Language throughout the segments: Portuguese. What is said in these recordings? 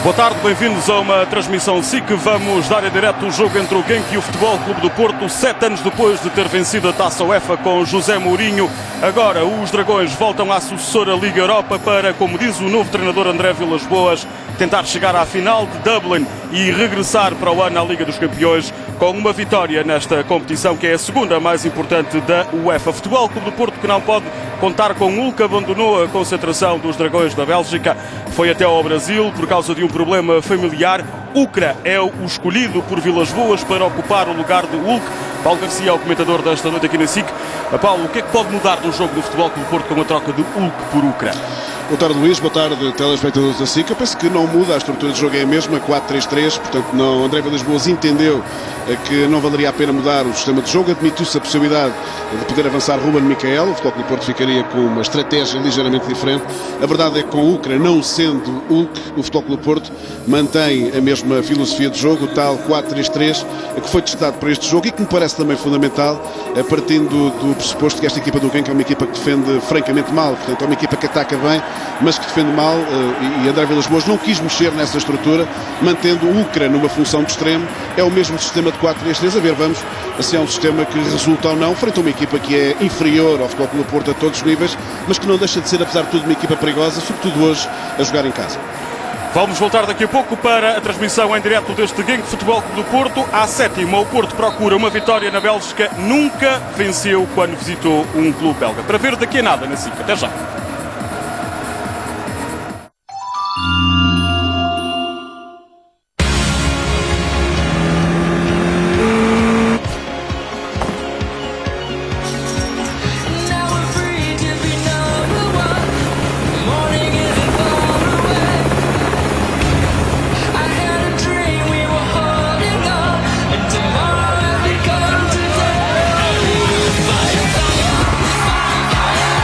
Boa tarde, bem-vindos a uma transmissão SIC. Vamos dar em direto o jogo entre o Genk e o Futebol Clube do Porto, 7 anos depois de ter vencido a Taça UEFA com José Mourinho. Agora os Dragões voltam à sucessora Liga Europa para, como diz o novo treinador André Vilas-Boas, tentar chegar à final de Dublin e regressar para o ano à Liga dos Campeões com uma vitória nesta competição que é a segunda mais importante da UEFA. Futebol Clube do Porto que não pode contar com Hulk, abandonou a concentração dos Dragões da Bélgica, foi até ao Brasil por causa de um problema familiar. Ukra é o escolhido por Vilas-Boas para ocupar o lugar de Hulk. Paulo Garcia é o comentador desta noite aqui na SIC. Paulo, o que é que pode mudar no jogo do Futebol Clube do Porto com a troca de Hulk por Ukra? Boa tarde, Luís. Boa tarde, telespectadores da SIC. Eu penso que não muda, a estrutura de jogo é a mesma, 4-3-3, portanto não, André Vilas-Boas entendeu que não valeria a pena mudar o sistema de jogo, admitiu-se a possibilidade de poder avançar Ruben Miquel, o Futebol Clube do Porto ficaria com uma estratégia ligeiramente diferente. A verdade é que com o Ukra, não sendo Hulk, o Futebol Clube do Porto mantém a mesma filosofia de jogo, o tal 4-3-3, que foi testado para este jogo e que me parece também fundamental, partindo do pressuposto que esta equipa do Genk é uma equipa que defende francamente mal, portanto é uma equipa que ataca bem, mas que defende mal, e André Vilas-Boas não quis mexer nessa estrutura, mantendo o Ukra numa função de extremo. É o mesmo sistema de 4-3-3, a ver, vamos, se é um sistema que resulta ou não, frente a uma equipa que é inferior ao Futebol Clube do Porto a todos os níveis, mas que não deixa de ser, apesar de tudo, uma equipa perigosa, sobretudo hoje, a jogar em casa. Vamos voltar daqui a pouco para a transmissão em direto deste Genk Futebol Clube do Porto. À sétima, o Porto procura uma vitória na Bélgica, nunca venceu quando visitou um clube belga. Para ver daqui a nada na SIC. Até já.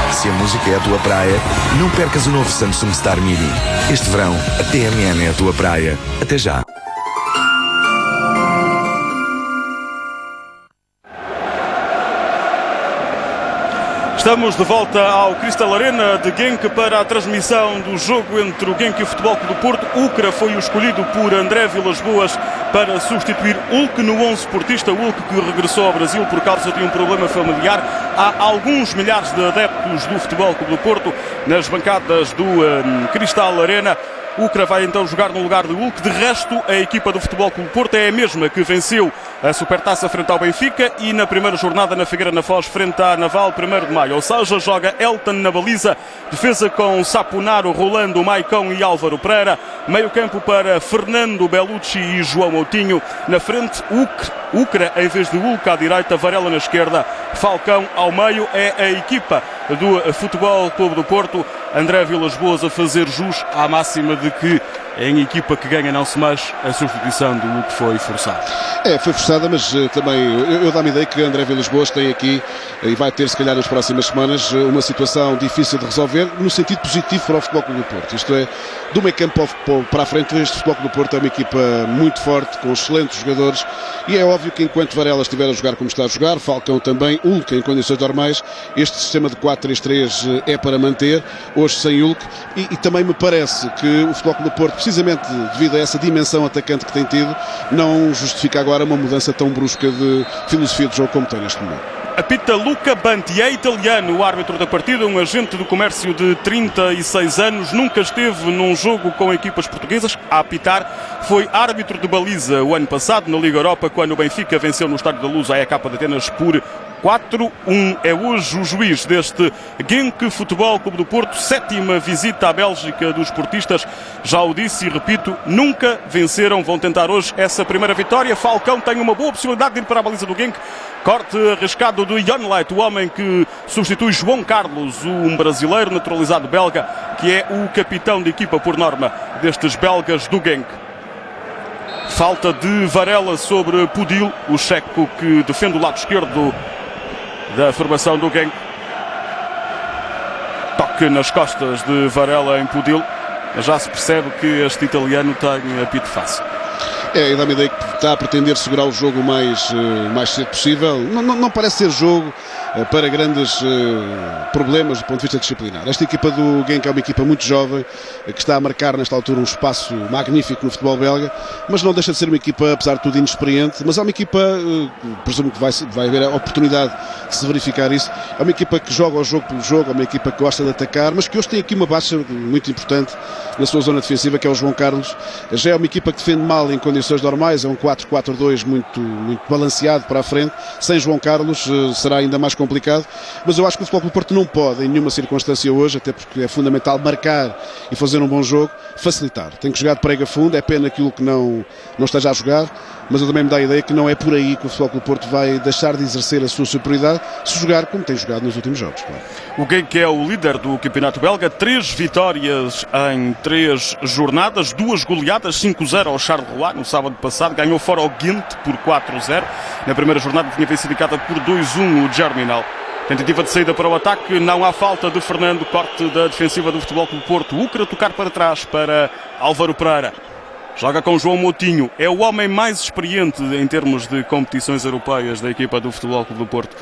Se a música é a tua praia, não percas o novo Samsung Star Mini. Este verão, a TMN é a tua praia. Até já. Estamos de volta ao Crystal Arena de Genk para a transmissão do jogo entre o Genk e o Futebol Clube do Porto. Ukra foi o escolhido por André Vilas-Boas para substituir Hulk no 11 portista. Hulk que regressou ao Brasil por causa de um problema familiar. Há alguns milhares de adeptos do Futebol Clube do Porto nas bancadas do Crystal Arena. Ukra vai então jogar no lugar de Hulk. De resto, a equipa do Futebol Clube do Porto é a mesma que venceu a Supertaça frente ao Benfica e na primeira jornada na Figueira na Foz frente à Naval, 1º de maio. Ou seja, joga Elton na baliza, defesa com Saponaro, Rolando, Maicon e Álvaro Pereira, meio campo para Fernando Bellucci e João Moutinho, na frente Ukra em vez de Hulk à direita, Varela na esquerda, Falcão ao meio. É a equipa do Futebol Clube do Porto. André Vilas-Boas a fazer jus à máxima de que em equipa que ganha não se mexe. A substituição do Hulk foi forçada. Foi forçada, mas também eu dá-me a ideia que André Vilas-Boas tem aqui e vai ter, se calhar, nas próximas semanas, uma situação difícil de resolver no sentido positivo para o Futebol Clube do Porto. Isto é, do meio campo para a frente, este Futebol Clube do Porto é uma equipa muito forte, com excelentes jogadores, e é óbvio que enquanto Varela estiver a jogar como está a jogar, Falcão também, Hulk em condições normais, este sistema de 4-3-3 é para manter, hoje sem Hulk, e também me parece que o Futebol Clube do Porto, precisamente devido a essa dimensão atacante que tem tido, não justifica agora uma mudança tão brusca de filosofia de jogo como tem neste momento. Apita Luca Banti, é italiano, o árbitro da partida, um agente do comércio de 36 anos, nunca esteve num jogo com equipas portuguesas a apitar, foi árbitro de baliza o ano passado na Liga Europa, quando o Benfica venceu no Estádio da Luz a EK de Atenas por 4-1. É hoje o juiz deste Genk Futebol Clube do Porto, 7ª visita à Bélgica dos portistas. Já o disse e repito, nunca venceram. Vão tentar hoje essa primeira vitória. Falcão tem uma boa possibilidade de ir para a baliza do Genk. Corte arriscado do Jonlight, o homem que substitui João Carlos, um brasileiro naturalizado belga, que é o capitão de equipa por norma destes belgas do Genk. Falta de Varela sobre Pudil, o checo que defende o lado esquerdo da formação do Genk. Toque nas costas de Varela em Pudil. Já se percebe que este italiano tem apito fácil. E dá-me a ideia que está a pretender segurar o jogo o mais cedo possível. Não parece ser jogo para grandes problemas do ponto de vista disciplinar. Esta equipa do Genk é uma equipa muito jovem, que está a marcar nesta altura um espaço magnífico no futebol belga, mas não deixa de ser uma equipa, apesar de tudo, inexperiente, mas é uma equipa, presumo que vai haver a oportunidade de se verificar isso, é uma equipa que joga o jogo pelo jogo, é uma equipa que gosta de atacar, mas que hoje tem aqui uma baixa muito importante na sua zona defensiva, que é o João Carlos. Já é uma equipa que defende mal em condições normais, é um 4-4-2 muito balanceado para a frente. Sem João Carlos será ainda mais complicado, mas eu acho que o Futebol Clube do Porto não pode em nenhuma circunstância hoje, até porque é fundamental marcar e fazer um bom jogo, facilitar. Tem que jogar de prega fundo, é pena aquilo que não esteja a jogar, mas eu também me dá a ideia que não é por aí que o Futebol Clube do Porto vai deixar de exercer a sua superioridade, se jogar como tem jogado nos últimos jogos. Claro. O Genk é o líder do campeonato belga, 3 vitórias em 3 jornadas, 2 goleadas, 5-0 ao Charleroi no sábado passado, ganhou fora ao Ghent por 4-0, na primeira jornada tinha vencido em casa por 2-1 o Germinal. Tentativa de saída para o ataque, não há falta de Fernando, corte da defensiva do Futebol Clube do Porto, Ucra tocar para trás para Álvaro Pereira. Joga com João Moutinho, é o homem mais experiente em termos de competições europeias da equipa do Futebol Clube do Porto.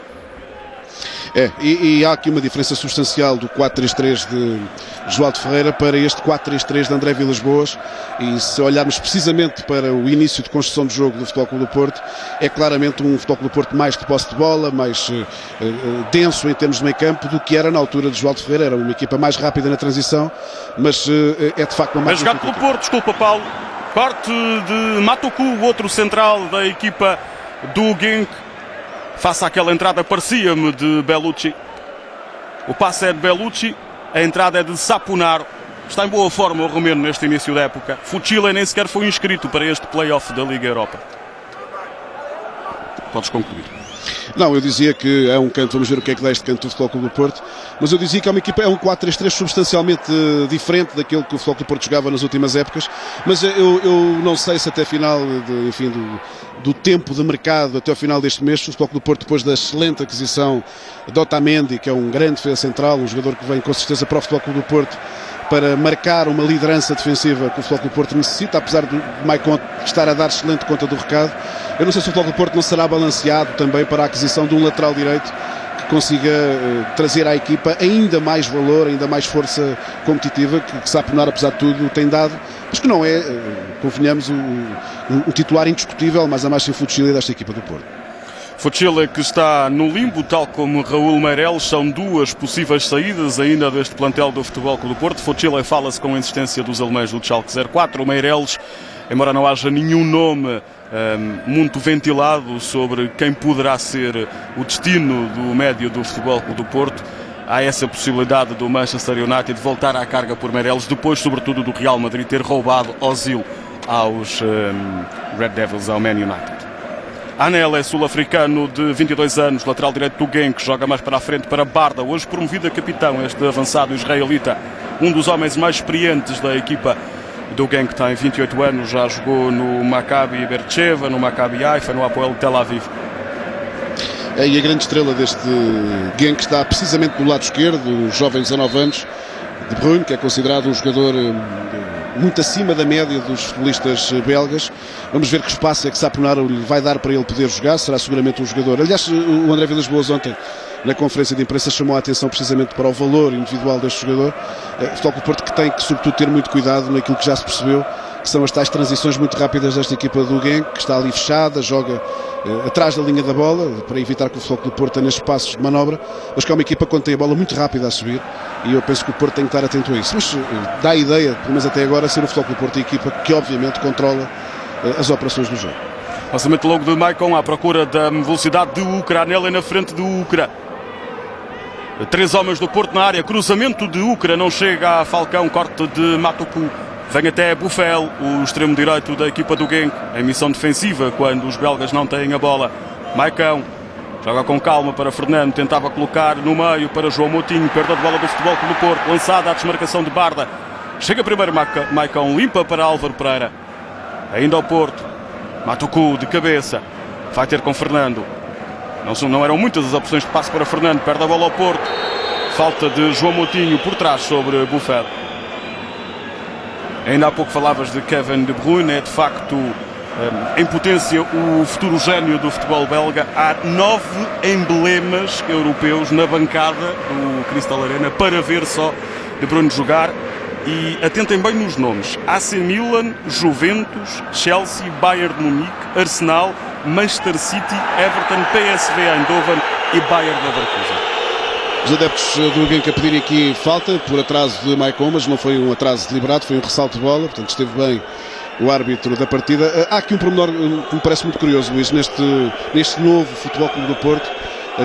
E há aqui uma diferença substancial do 4-3-3 de Josualdo Ferreira para este 4-3-3 de André Vilas-Boas, e se olharmos precisamente para o início de construção de jogo do Futebol Clube do Porto, é claramente um Futebol Clube do Porto mais de posse de bola, mais denso em termos de meio campo do que era na altura de Josualdo Ferreira. Era uma equipa mais rápida na transição, mas é de facto uma mais... Mas jogado pelo Porto, desculpa Paulo, corte de Matoku, o outro central da equipa do Genk. Faça aquela entrada, parecia-me de Bellucci. O passe é de Bellucci, a entrada é de Saponaro. Está em boa forma o romeno neste início da época. Fuchile nem sequer foi inscrito para este play-off da Liga Europa. Podes concluir. Não, eu dizia que é um canto, vamos ver o que é que dá este canto do Futebol Clube do Porto, mas eu dizia que é uma equipa, é um 4-3-3 substancialmente diferente daquilo que o Futebol Clube do Porto jogava nas últimas épocas, mas eu não sei se até final do tempo de mercado, até ao final deste mês, o Futebol Clube do Porto, depois da excelente aquisição de Otamendi, que é um grande defesa central, um jogador que vem com certeza para o Futebol Clube do Porto para marcar uma liderança defensiva que o Futebol Clube do Porto necessita, apesar de Maicon estar a dar excelente conta do recado. Eu não sei se o Futebol Clube do Porto não será balanceado também para a aquisição de um lateral direito que consiga trazer à equipa ainda mais valor, ainda mais força competitiva, que Saponaro, apesar de tudo, tem dado, mas que não é, convenhamos, o titular indiscutível, mas a mais sem futilidade desta equipa do Porto. Fuchile que está no limbo, tal como Raul Meireles, são 2 possíveis saídas ainda deste plantel do Futebol Clube do Porto. Fuchile fala-se com a insistência dos alemães do Schalke 04. O Meireles, embora não haja nenhum nome muito ventilado sobre quem poderá ser o destino do médio do Futebol Clube do Porto, há essa possibilidade do Manchester United voltar à carga por Meireles, depois sobretudo do Real Madrid ter roubado Ozil aos Red Devils, ao Man United. Anel é sul-africano de 22 anos, lateral direito do Genk, joga mais para a frente para Barda, hoje promovido a capitão, este avançado israelita, um dos homens mais experientes da equipa do Genk, tem 28 anos, já jogou no Maccabi Beersheva, no Maccabi Haifa, no Hapoel Tel Aviv. E a grande estrela deste Genk está precisamente do lado esquerdo, o jovem 19 anos, De Bruyne, que é considerado um jogador muito acima da média dos futebolistas belgas. Vamos ver que espaço é que Saponaro lhe vai dar para ele poder jogar. Será seguramente um jogador. Aliás, o André Vilas-Boas ontem, na conferência de imprensa, chamou a atenção precisamente para o valor individual deste jogador. O Futebol Clube do Porto que tem que, sobretudo, ter muito cuidado naquilo que já se percebeu, que são as tais transições muito rápidas desta equipa do Genk, que está ali fechada, joga atrás da linha da bola, para evitar que o Futebol Clube do Porto tenha espaços de manobra, mas que é uma equipa que quando tem a bola muito rápida a subir, e eu penso que o Porto tem que estar atento a isso. Mas dá a ideia, pelo menos até agora, ser o Futebol Clube do Porto a equipa que obviamente controla as operações do jogo. Lançamento logo de Maicon à procura da velocidade de Ucra, Anel é na frente de Ucra. 3 homens do Porto na área, cruzamento de Ucra, não chega a Falcão, corte de Matoku. Vem até Buffel, o extremo direito da equipa do Genk, em missão defensiva quando os belgas não têm a bola. Maicon joga com calma para Fernando, tentava colocar no meio para João Moutinho, perda de bola do Futebol Clube do Porto, lançada à desmarcação de Barda. Chega primeiro Maicon, limpa para Álvaro Pereira. Ainda ao Porto, Matoku de cabeça, vai ter com Fernando. Não eram muitas as opções de passe para Fernando, perde a bola ao Porto. Falta de João Moutinho por trás sobre Buffel. Ainda há pouco falavas de Kevin De Bruyne, é de facto em potência o futuro gênio do futebol belga. Há 9 emblemas europeus na bancada do Crystal Arena para ver só De Bruyne jogar. E atentem bem nos nomes: AC Milan, Juventus, Chelsea, Bayern de Munique, Arsenal, Manchester City, Everton, PSV Eindhoven e Bayern Leverkusen. Os adeptos do Genk a pedirem aqui falta por atraso de Maicon, mas não foi um atraso deliberado, foi um ressalto de bola, portanto esteve bem o árbitro da partida. Há aqui um pormenor que me parece muito curioso, Luís, neste novo Futebol Clube do Porto,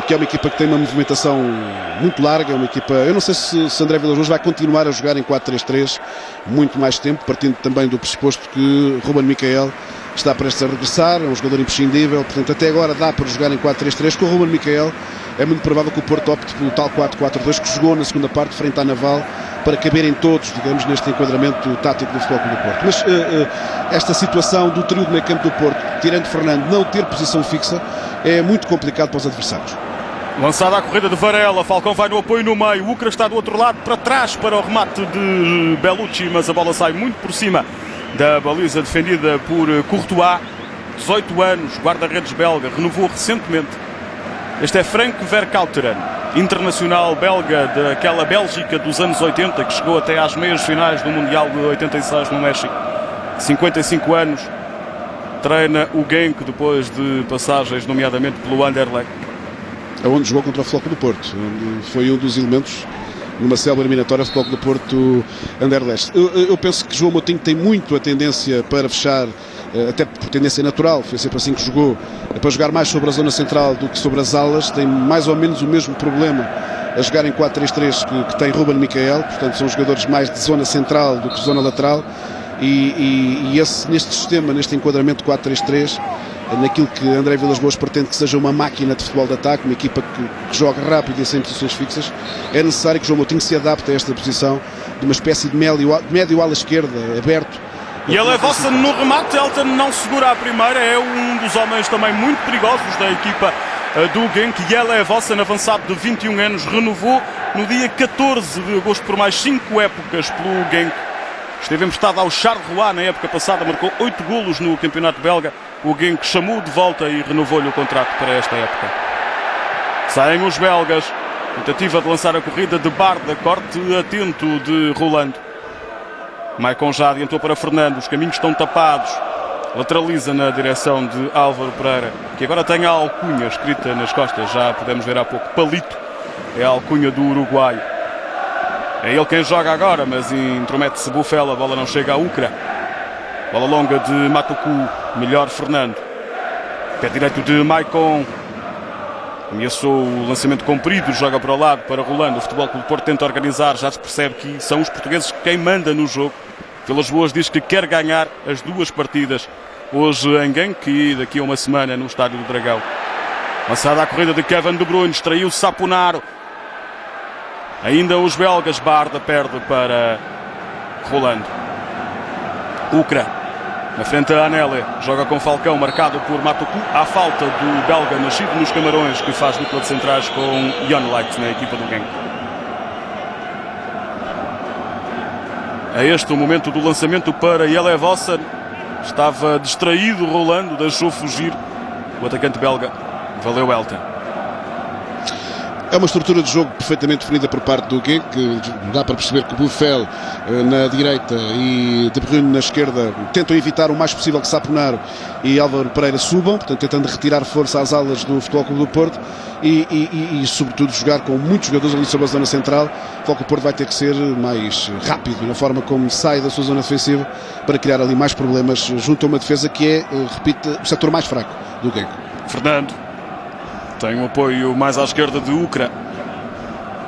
que é uma equipa que tem uma movimentação muito larga, é uma equipa... Eu não sei se André Vilas Boas vai continuar a jogar em 4-3-3 muito mais tempo, partindo também do pressuposto que Ruben Miquel está prestes a regressar, é um jogador imprescindível, portanto até agora dá para jogar em 4-3-3. Com o Ruben Miquel é muito provável que o Porto opte pelo tal 4-4-2 que jogou na segunda parte frente à Naval, para caberem todos, digamos, neste enquadramento tático do Futebol Clube do Porto. Mas esta situação do trio de meio campo do Porto, tirando Fernando, não ter posição fixa, é muito complicado para os adversários. Lançada a corrida de Varela, Falcão vai no apoio no meio, o Ucra está do outro lado, para trás para o remate de Bellucci, mas a bola sai muito por cima da baliza defendida por Courtois. 18 anos, guarda-redes belga, renovou recentemente. Este é Frank Vercauteren, internacional belga daquela Bélgica dos anos 80, que chegou até às meias finais do Mundial de 86 no México. 55 anos, treina o Genk depois de passagens, nomeadamente pelo Anderlecht. Onde jogou contra o Futebol Clube do Porto, onde foi um dos elementos numa célula eliminatória do Futebol Clube do Porto Anderlecht. Eu penso que João Moutinho tem muito a tendência para fechar, até por tendência natural, foi sempre assim que jogou, para jogar mais sobre a zona central do que sobre as alas. Tem mais ou menos o mesmo problema a jogar em 4-3-3 que tem Ruben Miquel, portanto são jogadores mais de zona central do que de zona lateral, e neste sistema, neste enquadramento 4-3-3, naquilo que André Vilas Boas pretende que seja uma máquina de futebol de ataque, uma equipa que joga rápido e sem posições fixas, é necessário que João Moutinho se adapte a esta posição de uma espécie de médio ala esquerda, aberto. E ele é vossa no remate. Elton não segura a primeira, é um dos homens também muito perigosos da equipa do Genk. E ele é vossa, avançado de 21 anos, renovou no dia 14 de agosto por mais 5 épocas pelo Genk. Esteve emprestado ao Charleroi na época passada, marcou 8 golos no campeonato belga. O Genk chamou de volta e renovou-lhe o contrato para esta época. Saem os belgas, tentativa de lançar a corrida de Barda, corte atento de Rolando. Maicon já adiantou para Fernando, os caminhos estão tapados. Lateraliza na direção de Álvaro Pereira, que agora tem a alcunha escrita nas costas, já podemos ver há pouco. Palito é a alcunha do uruguaio. É ele quem joga agora, mas intromete-se Buffel, a bola não chega a Ucra. Bola longa de Matucu, melhor Fernando. Pé direito de Maicon. Ameaçou o lançamento comprido, joga para o lado para Rolando. O Futebol Clube do Porto tenta organizar, já se percebe que são os portugueses quem manda no jogo. Vilas Boas diz que quer ganhar as duas partidas hoje em Genk e daqui a uma semana no Estádio do Dragão. Lançada a corrida de Kevin De Bruyne, extraiu Saponaro. Ainda os belgas, Barda perde para Rolando. Ucra, na frente a Anele, joga com Falcão, marcado por Matucu. Há falta do belga nascido nos Camarões, que faz dupla de centrais com Jonlight na equipa do Genk. É este o momento do lançamento para Elevossen. Estava distraído Rolando, deixou fugir o atacante belga. Valeu Elton. É uma estrutura de jogo perfeitamente definida por parte do Genk, que dá para perceber que Buffel na direita e De Bruyne na esquerda tentam evitar o mais possível que Saponaro e Álvaro Pereira subam, portanto tentando retirar força às alas do Futebol Clube do Porto e sobretudo jogar com muitos jogadores ali sobre a zona central. O Futebol Clube do Porto vai ter que ser mais rápido na forma como sai da sua zona defensiva para criar ali mais problemas junto a uma defesa que é, repito, o setor mais fraco do Genk. Fernando tem um apoio mais à esquerda de Ucra.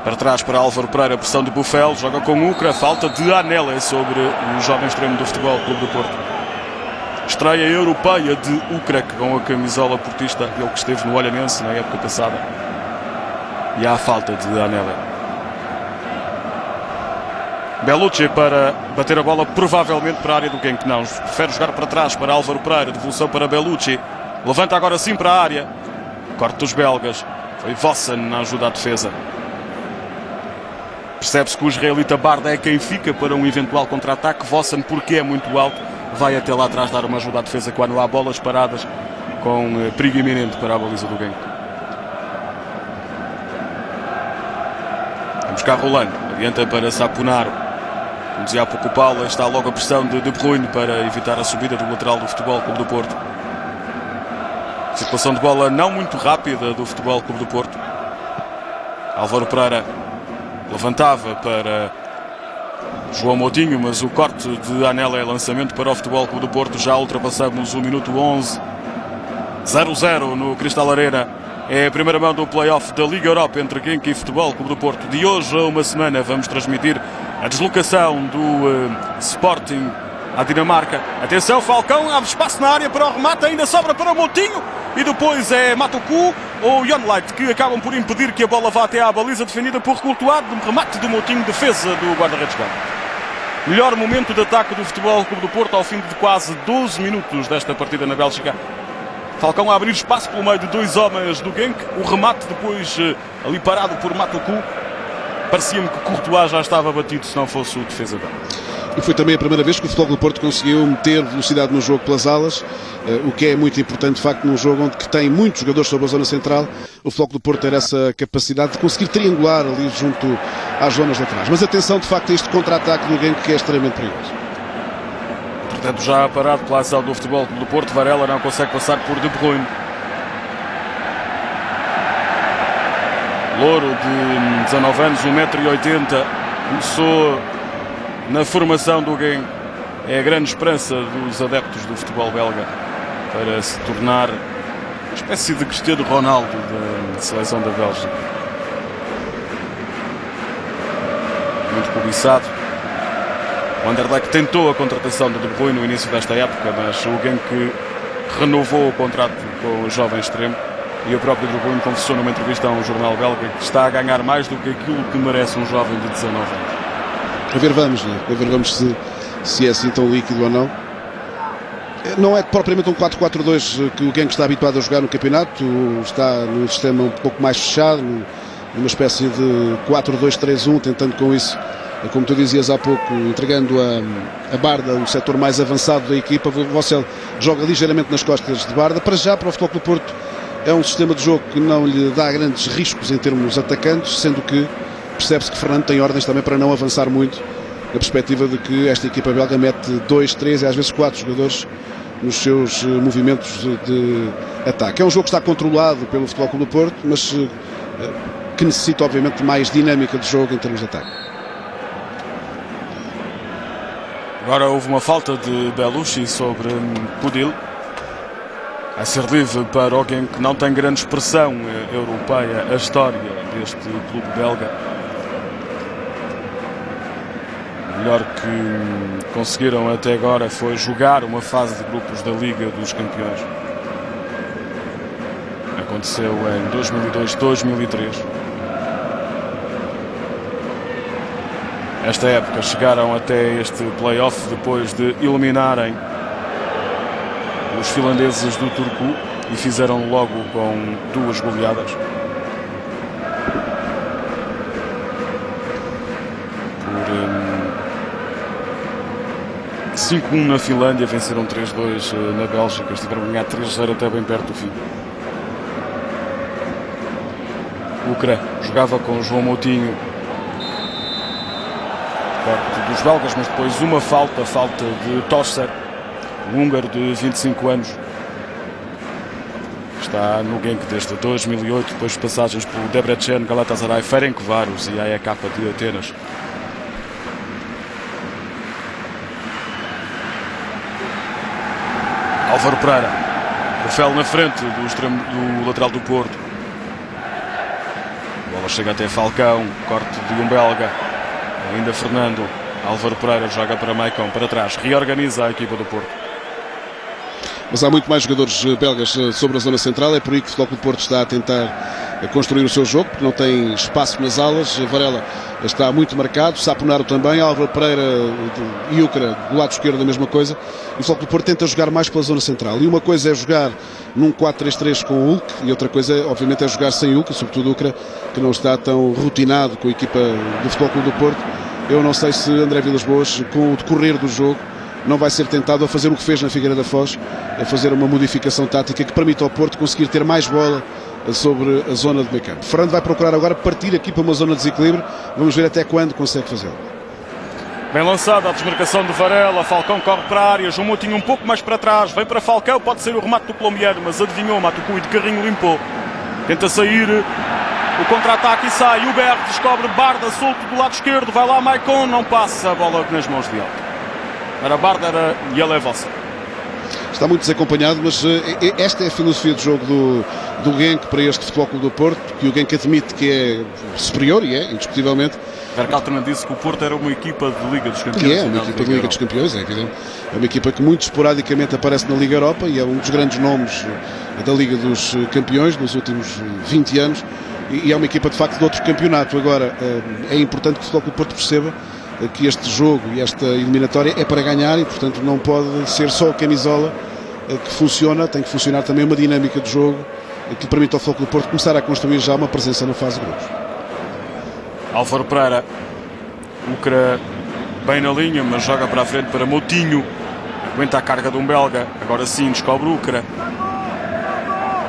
Para trás para Álvaro Pereira, pressão de Buffel, joga com Ucra, falta de Anele sobre o jovem extremo do Futebol Clube do Porto. Estreia europeia de Ucra com a camisola portista, ele que esteve no Olhanense na época passada. E há a falta de Anele. Bellucci para bater a bola provavelmente para a área do Genk. Não, prefere jogar para trás para Álvaro Pereira, devolução para Bellucci. Levanta agora sim para a área. Corte dos belgas. Foi Vossen na ajuda à defesa. Percebe-se que o israelita Barda é quem fica para um eventual contra-ataque. Vossen, porque é muito alto, vai até lá atrás dar uma ajuda à defesa quando há bolas paradas com perigo iminente para a baliza do Genk. Vamos cá rolando, adianta para Saponaro. Como dizia há pouco o Paulo, está logo a pressão de Bruyne para evitar a subida do lateral do Futebol Clube do Porto. Circulação de bola não muito rápida do Futebol Clube do Porto. Álvaro Pereira levantava para João Moutinho, mas o corte de Anela é lançamento para o Futebol Clube do Porto. Já ultrapassamos o minuto 11. 0-0 no Cristal Arena. É a primeira mão do play-off da Liga Europa entre Genk e Futebol Clube do Porto. De hoje a uma semana vamos transmitir a deslocação do Sporting à Dinamarca. Atenção, Falcão, abre espaço na área para o remate, ainda sobra para o Moutinho. E depois é Matoku ou Yonlight que acabam por impedir que a bola vá até à baliza defendida por Courtois. Remate do Moutinho, defesa do guarda-redes Genk. Melhor momento de ataque do Futebol Clube do Porto ao fim de quase 12 minutos desta partida na Bélgica. Falcão a abrir espaço pelo meio de dois homens do Genk. O remate depois ali parado por Matoku. Parecia-me que Courtois já estava batido se não fosse o defesa dele. E foi também a primeira vez que o Futebol Clube do Porto conseguiu meter velocidade no jogo pelas alas, o que é muito importante, de facto, num jogo onde tem muitos jogadores sobre a zona central. O Futebol Clube do Porto ter essa capacidade de conseguir triangular ali junto às zonas laterais. Mas atenção, de facto, a este contra-ataque do Genk, que é extremamente perigoso. Portanto, já parado pela ação do Futebol Clube do Porto, Varela não consegue passar por De Bruyne. Louro de 19 anos, 1,80 m, começou na formação do Genk. É a grande esperança dos adeptos do futebol belga para se tornar uma espécie de Cristiano Ronaldo da seleção da Bélgica. Muito cobiçado. O Anderlecht tentou a contratação de De Bruyne no início desta época, mas o Genk renovou o contrato com o jovem extremo. E o próprio De Bruyne confessou numa entrevista a um jornal belga que está a ganhar mais do que aquilo que merece um jovem de 19 anos. A ver vamos, né? A ver vamos se é assim tão líquido ou não. Não é propriamente um 4-4-2 que o Genk está habituado a jogar no campeonato. Está num sistema um pouco mais fechado, numa espécie de 4-2-3-1, tentando com isso, como tu dizias há pouco, entregando a Barda, o setor mais avançado da equipa. O Vossel joga ligeiramente nas costas de Barda. Para já, para o Futebol Clube do Porto, é um sistema de jogo que não lhe dá grandes riscos em termos atacantes, sendo que percebe-se que Fernando tem ordens também para não avançar muito, na perspectiva de que esta equipa belga mete 2, 3 e às vezes 4 jogadores nos seus movimentos de ataque. É um jogo que está controlado pelo Futebol Clube do Porto, mas que necessita obviamente de mais dinâmica de jogo em termos de ataque. Agora houve uma falta de Belushi sobre Pudil. A ser livre para o Genk, que não tem grande expressão europeia a história deste clube belga. O melhor que conseguiram até agora foi jogar uma fase de grupos da Liga dos Campeões. Aconteceu em 2002-2003. Esta época chegaram até este play-off depois de eliminarem os finlandeses do Turku e fizeram logo com 2 goleadas. Por 5-1 na Finlândia, venceram 3-2 na Bélgica, estiveram a ganhar 3-0 até bem perto do fim. Ukra jogava com João Moutinho, perto dos belgas, mas depois uma falta de Tosser, um húngaro de 25 anos. Está no Genk desde 2008, depois de passagens por Debrecen, Galatasaray, Ferencváros e AEK de Atenas. Álvaro Pereira, Rafael na frente do lateral do Porto. A bola chega até Falcão, corte de um belga. Ainda Fernando. Álvaro Pereira joga para Maicon, para trás, reorganiza a equipa do Porto. Mas há muito mais jogadores belgas sobre a zona central, é por aí que o Futebol Clube do Porto está a tentar construir o seu jogo, porque não tem espaço nas alas. Varela está muito marcado, Saponaro também, Álvaro Pereira e Ukra do lado esquerdo a mesma coisa. E o Futebol Clube do Porto tenta jogar mais pela zona central. E uma coisa é jogar num 4-3-3 com o Hulk, e outra coisa, obviamente, é jogar sem Hulk, sobretudo Ukra, que não está tão rotinado com a equipa do Futebol Clube do Porto. Eu não sei se André Vilas-Boas, com o decorrer do jogo, não vai ser tentado a fazer o que fez na Figueira da Foz, a fazer uma modificação tática que permita ao Porto conseguir ter mais bola sobre a zona de meio campo. Fernando vai procurar agora partir aqui para uma zona de desequilíbrio, vamos ver até quando consegue fazê-lo. Bem lançada a desmarcação de Varela, Falcão corre para a área, João Moutinho um pouco mais para trás, vem para Falcão, pode ser o remate do colombiano, mas adivinhou, Matucu e de carrinho limpou. Tenta sair, o contra-ataque e sai, o Berg descobre Barda solto do lado esquerdo, vai lá Maicon, não passa a bola nas mãos de Alta. Era Barda e ela é vossa. Está muito desacompanhado, mas esta é a filosofia de jogo do Genk para este Futebol Clube do Porto, que o Genk admite que é superior, e é, indiscutivelmente. Verkaltenen disse que o Porto era uma equipa de Liga dos Campeões. E é uma equipa de Liga dos Campeões, é evidente. É uma equipa que muito esporadicamente aparece na Liga Europa e é um dos grandes nomes da Liga dos Campeões nos últimos 20 anos. E é uma equipa de facto de outro campeonato. Agora, é importante que o Futebol Clube do Porto perceba que este jogo e esta eliminatória é para ganhar e, portanto, não pode ser só a camisola que funciona, tem que funcionar também uma dinâmica de jogo que permita ao Futebol Clube do Porto começar a construir já uma presença na fase de grupos. Álvaro Pereira, Ucra bem na linha, mas joga para a frente para Moutinho, aguenta a carga de um belga, agora sim descobre Ucra.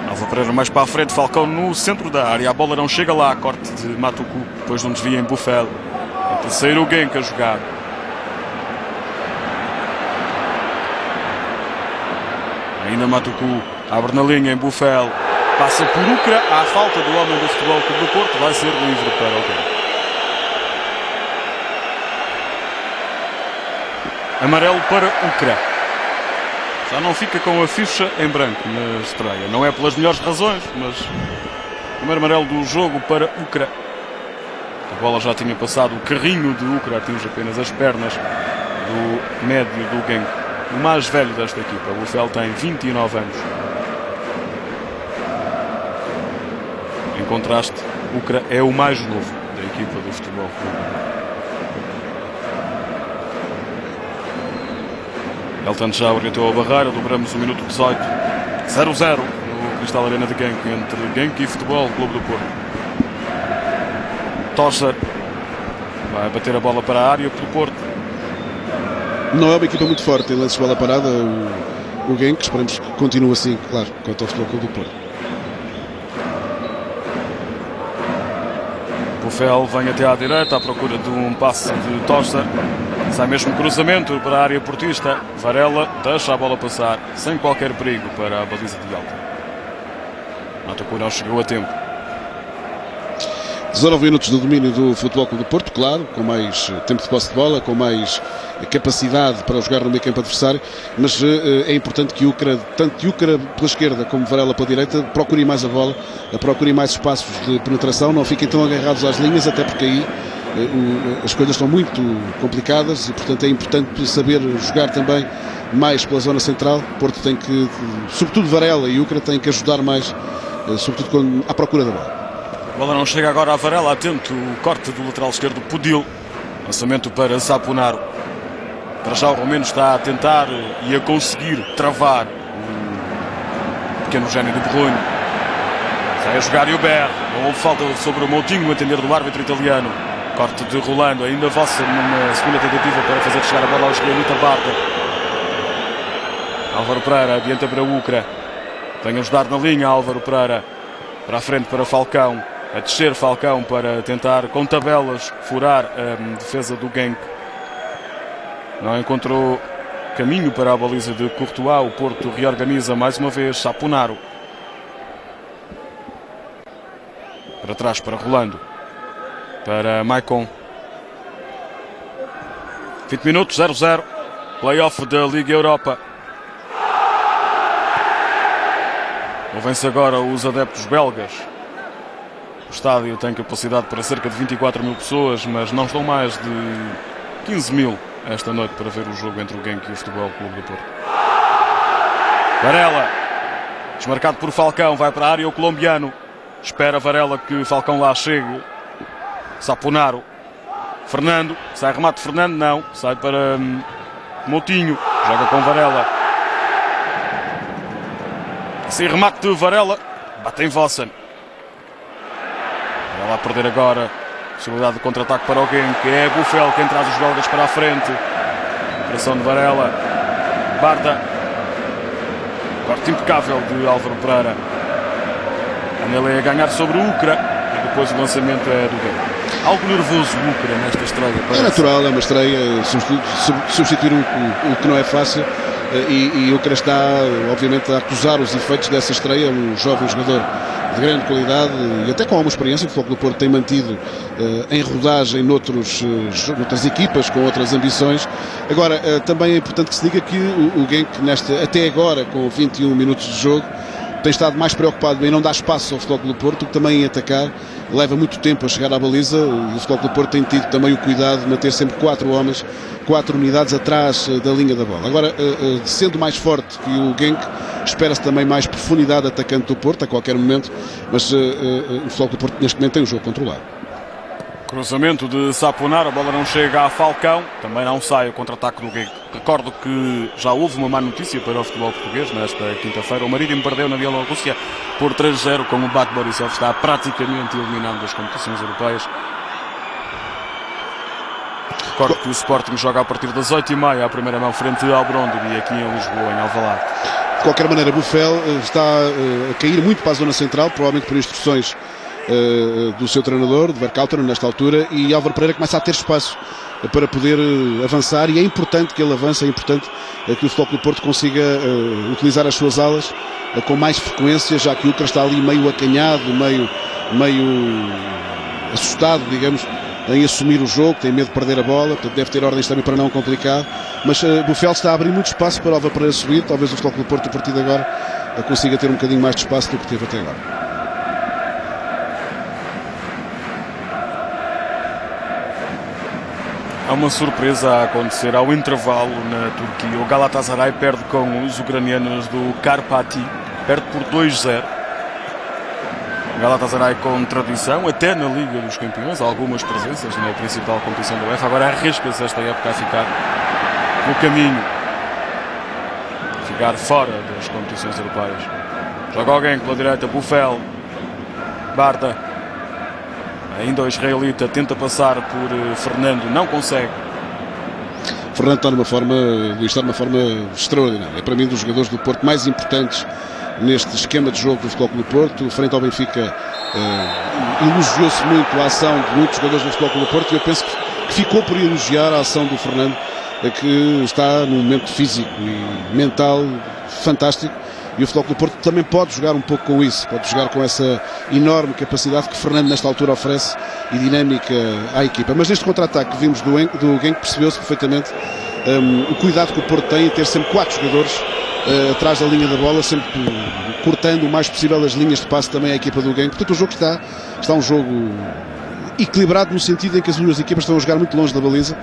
Álvaro Pereira mais para a frente, Falcão no centro da área, a bola não chega lá, corte de Matucu, depois de um desvio em Buffel. Tenta sair o Genk a jogar. Ainda Matucu, abre na linha em Buffel, passa por Ucra, à falta do homem do Futebol Clube do Porto, vai ser livre para o Genk. Amarelo para Ucra. Já não fica com a ficha em branco na estreia. Não é pelas melhores razões, mas o primeiro amarelo do jogo para Ucra. A bola já tinha passado, o carrinho de Ucra atinge apenas as pernas do médio do Genk. O mais velho desta equipa. O Buffel tem 29 anos. Em contraste, Ucra é o mais novo da equipa do Futebol Clube. Elton já orientou a barreira, dobramos o minuto 18, 0-0 no Cristal Arena de Genk, entre Genk e Futebol Clube do Porto. Torcer vai bater a bola para a área pelo Porto. Não é uma equipa muito forte em lances de bola parada, o Genk, esperamos que continue assim, claro, quanto ao Futebol Clube do Porto. Buffel vem até à direita à procura de um passe de Torcer. Sai mesmo cruzamento para a área portista. Varela deixa a bola passar sem qualquer perigo para a baliza de Alta. Matucu não chegou a tempo. 19 minutos de domínio do Futebol Clube do Porto, claro, com mais tempo de posse de bola, com mais capacidade para jogar no meio campo adversário, mas é importante que Ucra, tanto Ucra pela esquerda como Varela pela direita, procurem mais a bola, procurem mais espaços de penetração, não fiquem tão agarrados às linhas, até porque aí as coisas estão muito complicadas e, portanto, é importante saber jogar também mais pela zona central. Porto tem que, sobretudo Varela e Ucra, têm que ajudar mais, sobretudo à procura da bola. A bola não chega agora a Varela, atento o corte do lateral esquerdo Pudil. Lançamento para Saponaro. Para já o Romeno está a tentar e a conseguir travar o pequeno gênio de Borronho. Sai a jogar e o Ber. Não houve falta sobre o Moutinho, no entender do árbitro italiano. Corte de Rolando, ainda vossa numa segunda tentativa para fazer chegar a bola ao israelita Barda. Álvaro Pereira adianta para Ucra. Vem ajudar na linha Álvaro Pereira. Para a frente para Falcão. A descer Falcão para tentar com tabelas furar a defesa do Genk. Não encontrou caminho para a baliza de Courtois. O Porto reorganiza mais uma vez. Saponaro. Para trás para Rolando. Para Maicon. 20 minutos, 0-0. Playoff da Liga Europa. Ouvem-se agora os adeptos belgas. O estádio tem capacidade para cerca de 24 mil pessoas, mas não estão mais de 15 mil esta noite para ver o jogo entre o Genk e o Futebol Clube do Porto. Varela, desmarcado por Falcão, vai para a área o colombiano. Espera Varela que Falcão lá chegue. Saponaro. Fernando, sai remate de Fernando, não. Sai para Moutinho, joga com Varela. Assim remate de Varela, bate em Vossen. Vai lá perder agora. Possibilidade de contra-ataque para alguém, que é Buffel quem traz os belgas para a frente. Operação de Varela. Barda. Corte impecável de Álvaro Pereira. Anele a ganhar sobre o Ucra. E depois o lançamento é do Genk. Algo nervoso o Ucra nesta estreia. É natural, é uma estreia. Substituir o que não é fácil. E o Ucra está, obviamente, a acusar os efeitos dessa estreia. Um jovem jogador de grande qualidade e até com alguma experiência. O Futebol Clube do Porto tem mantido em rodagem noutras equipas com outras ambições. Agora, também é importante que se diga que o Genk, até agora, com 21 minutos de jogo, tem estado mais preocupado em não dar espaço ao Futebol Clube do Porto, que também em atacar. Leva muito tempo a chegar à baliza. O Futebol Clube do Porto tem tido também o cuidado de manter sempre 4 homens, 4 unidades atrás da linha da bola. Agora, sendo mais forte que o Genk, espera-se também mais profundidade atacante do Porto a qualquer momento, mas o Futebol Clube do Porto neste momento tem o jogo controlado. Cruzamento de Saponar, a bola não chega a Falcão, também não sai o contra-ataque do Genk. Recordo que já houve uma má notícia para o futebol português nesta quinta-feira. O Marítimo perdeu na Bielorrússia por 3-0, com o Bate Borisov está praticamente eliminado das competições europeias. Recordo que o Sporting joga a partir das 8h30 à primeira mão frente ao Brondby aqui em Lisboa, em Alvalade. De qualquer maneira, Buffel está a cair muito para a zona central, provavelmente por instruções do seu treinador, de Verkauteren, nesta altura, e Álvaro Pereira começa a ter espaço para poder avançar, e é importante que ele avance, é importante que o Futebol Clube do Porto consiga utilizar as suas alas com mais frequência, já que o Ucra está ali meio acanhado, meio assustado, digamos, em assumir o jogo, tem medo de perder a bola, portanto deve ter ordens também para não complicar, mas Buffel está a abrir muito espaço para Álvaro Pereira subir. Talvez o Futebol Clube do Porto, a partir de agora, consiga ter um bocadinho mais de espaço do que teve até agora. Há uma surpresa a acontecer ao intervalo na Turquia. O Galatasaray perde com os ucranianos do Karpati, perde por 2-0. O Galatasaray com tradição, até na Liga dos Campeões, algumas presenças na principal competição da UEFA. Agora arrisca-se esta época a ficar no caminho, ficar fora das competições europeias. Joga alguém pela direita, Buffel, Barda. Ainda o israelita tenta passar por Fernando, não consegue. Fernando está numa forma extraordinária. É para mim dos jogadores do Porto mais importantes neste esquema de jogo do Futebol Clube do Porto. Frente ao Benfica, elogiou-se muito a ação de muitos jogadores do Futebol Clube do Porto, e eu penso que ficou por elogiar a ação do Fernando, que está num momento físico e mental fantástico. E o Futebol Clube do Porto também pode jogar um pouco com isso, pode jogar com essa enorme capacidade que Fernando nesta altura oferece e dinâmica à equipa. Mas neste contra-ataque que vimos do Genk, percebeu-se perfeitamente o cuidado que o Porto tem em ter sempre 4 jogadores atrás da linha da bola, sempre cortando o mais possível as linhas de passe também à equipa do Genk. Portanto, o jogo está um jogo equilibrado, no sentido em que as duas equipas estão a jogar muito longe da baliza,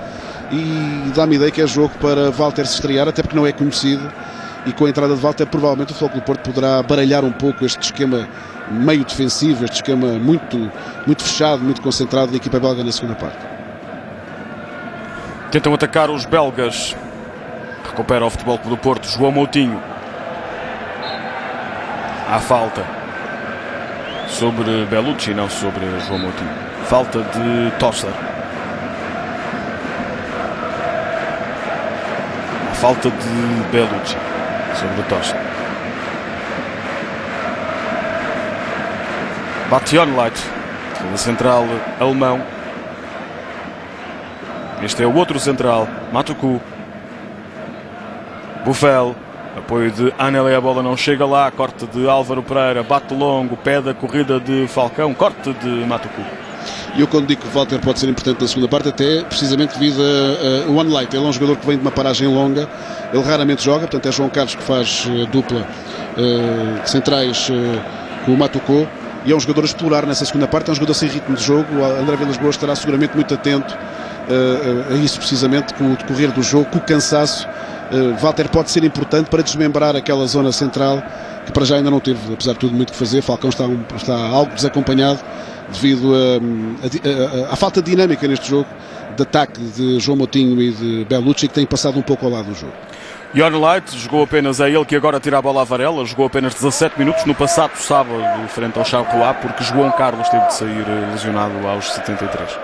e dá-me ideia que é jogo para Walter se estrear, até porque não é conhecido. E com a entrada de Walter, provavelmente o Futebol Clube do Porto poderá baralhar um pouco este esquema meio defensivo, este esquema muito fechado, muito concentrado da equipa belga na segunda parte. Tentam atacar os belgas. Recupera o Futebol Clube do Porto, João Moutinho. Há falta sobre Bellucci, não sobre João Moutinho. Falta de Tosser. A falta de Bellucci sobre o Tosser. Bationleit, o central alemão. Este é o outro central, Matuku. Buffel, apoio de Anele, a bola não chega lá. Corte de Álvaro Pereira, bate longo, pede a corrida de Falcão, corte de Matuku. E eu, quando digo que o Walter pode ser importante na segunda parte, até precisamente devido ao One Light. Ele é um jogador que vem de uma paragem longa, ele raramente joga, portanto é João Carlos que faz dupla de centrais com o Matuku, e é um jogador a explorar nessa segunda parte. É um jogador sem ritmo de jogo. O André Vilas-Boas estará seguramente muito atento a isso, precisamente com o decorrer do jogo, com o cansaço. Walter pode ser importante para desmembrar aquela zona central, que para já ainda não teve, apesar de tudo, muito que fazer. Falcão está algo desacompanhado devido à falta de dinâmica neste jogo, de ataque de João Moutinho e de Bellucci, que tem passado um pouco ao lado do jogo. Jornleit jogou apenas, é ele que agora tira a bola à Varela, jogou apenas 17 minutos no passado sábado frente ao Charleroi, porque João Carlos teve de sair lesionado aos 73.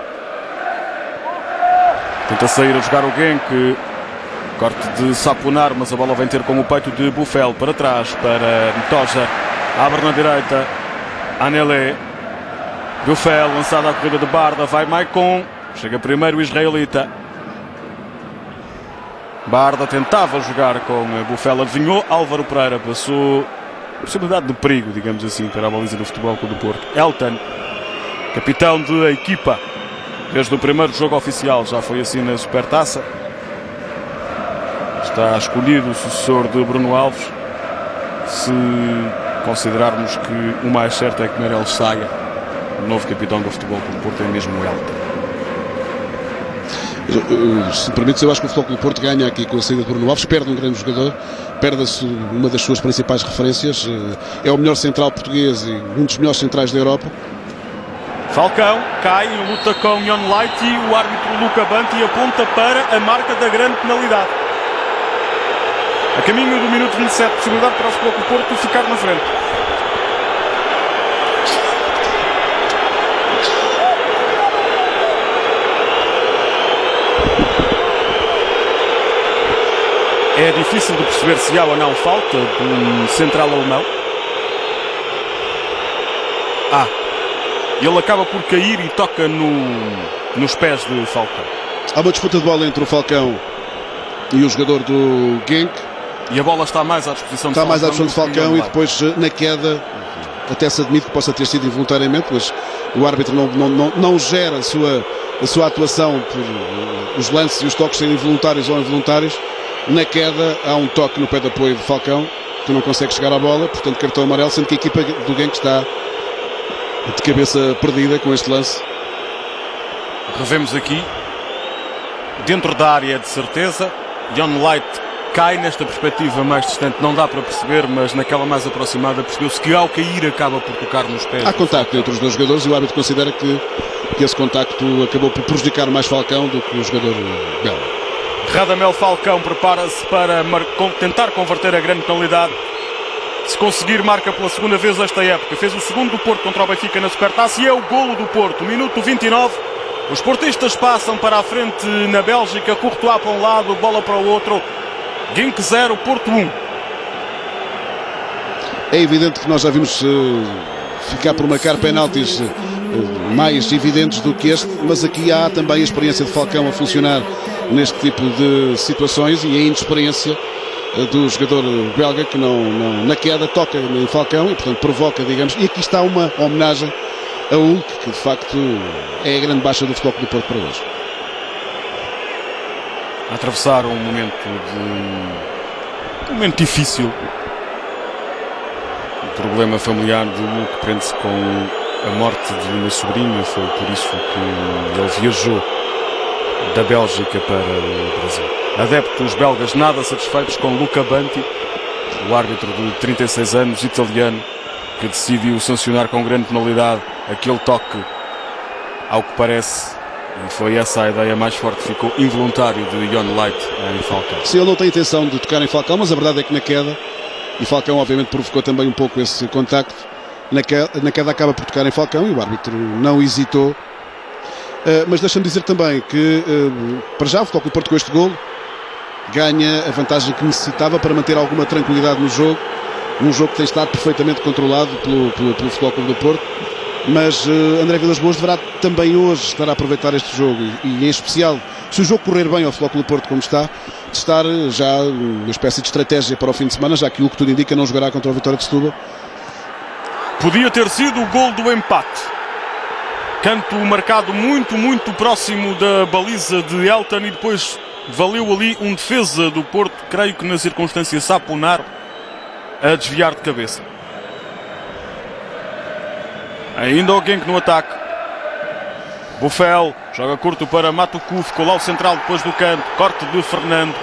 Tenta sair a jogar o Genk. Corte de Sapunar, mas a bola vem ter com o peito de Buffel. Para trás, para Toja. Abre na direita. Anelé. Buffel, lançada à corrida de Barda. Vai Maicon. Chega primeiro o israelita. Barda tentava jogar com Buffel. Adivinhou. Álvaro Pereira passou. Possibilidade de perigo, digamos assim, para a baliza do Futebol Clube do Porto. Elton, capitão da equipa. Desde o primeiro jogo oficial. Já foi assim na Supertaça. Está escolhido o sucessor de Bruno Alves. Se considerarmos que o mais certo é que Meireles saia, o novo capitão do Futebol Clube do Porto é mesmo o Elton. Se me permites, eu acho que o Futebol Clube do Porto ganha aqui com a saída de Bruno Alves, perde um grande jogador, perde-se uma das suas principais referências, é o melhor central português e um dos melhores centrais da Europa. Falcão cai, luta com Jon Light e o árbitro Luca Banti aponta para a marca da grande penalidade. A caminho do minuto 27, possibilidade para o Futebol Clube do Porto ficar na frente. É difícil de perceber se há ou não falta de um central alemão. Ele acaba por cair e toca nos pés de Falcão. Há uma disputa de bola entre o Falcão e o jogador do Genk. E a bola está mais à disposição de Está Falcão. mais à disposição de Falcão e depois na queda até se admite que possa ter sido involuntariamente, mas o árbitro não gera a sua atuação por os lances e os toques serem voluntários ou involuntários. Na queda há um toque no pé de apoio de Falcão que não consegue chegar à bola, portanto cartão amarelo, sendo que a equipa do Genk está de cabeça perdida com este lance. Revemos aqui dentro da área, de certeza. Jon Light cai nesta perspectiva mais distante, não dá para perceber, mas naquela mais aproximada percebeu-se que ao cair acaba por tocar nos pés. Há contacto entre os dois jogadores e o árbitro considera que esse contacto acabou por prejudicar mais Falcão do que o jogador belga. Radamel Falcão prepara-se para tentar converter a grande penalidade. Se conseguir, marca pela segunda vez esta época. Fez o segundo do Porto contra o Benfica na Supertaça e é o golo do Porto. Minuto 29. Os portistas passam para a frente na Bélgica. Courtois para um lado, bola para o outro. Genk 0, Porto 1. É evidente que nós já vimos ficar por marcar penaltis mais evidentes do que este, mas aqui há também a experiência de Falcão a funcionar neste tipo de situações e a inexperiência do jogador belga que não na queda toca em Falcão e portanto provoca, digamos, e aqui está uma homenagem a Hulk, que de facto é a grande baixa do Futebol Clube do Porto para hoje. A atravessar um momento difícil. O problema familiar de Hulk prende-se com a morte de uma sobrinha, foi por isso que ele viajou da Bélgica para o Brasil. Adeptos belgas nada satisfeitos com Luca Banti, o árbitro de 36 anos, italiano, que decidiu sancionar com grande penalidade aquele toque, ao que parece, e foi essa a ideia mais forte, ficou involuntário de Jon Light em Falcão. Se ele não tem intenção de tocar em Falcão, mas a verdade é que na queda, e Falcão obviamente provocou também um pouco esse contacto, na queda acaba por tocar em Falcão e o árbitro não hesitou. Mas deixa-me dizer também que para já o Futebol Clube do Porto com este golo ganha a vantagem que necessitava para manter alguma tranquilidade no jogo, um jogo que tem estado perfeitamente controlado pelo Futebol Clube do Porto, mas André Vilas-Boas deverá também hoje estar a aproveitar este jogo e em especial, se o jogo correr bem ao Futebol Clube do Porto como está, de estar já uma espécie de estratégia para o fim de semana, já que o que tudo indica não jogará contra o Vitória de Setúbal. Podia ter sido o gol do empate. Canto marcado muito próximo da baliza de Elton e depois valeu ali um defesa do Porto, creio que na circunstância Sapunar, a desviar de cabeça. Ainda o Genk no ataque. Buffel joga curto para Matuku, ficou lá o central depois do canto, corte de Fernando.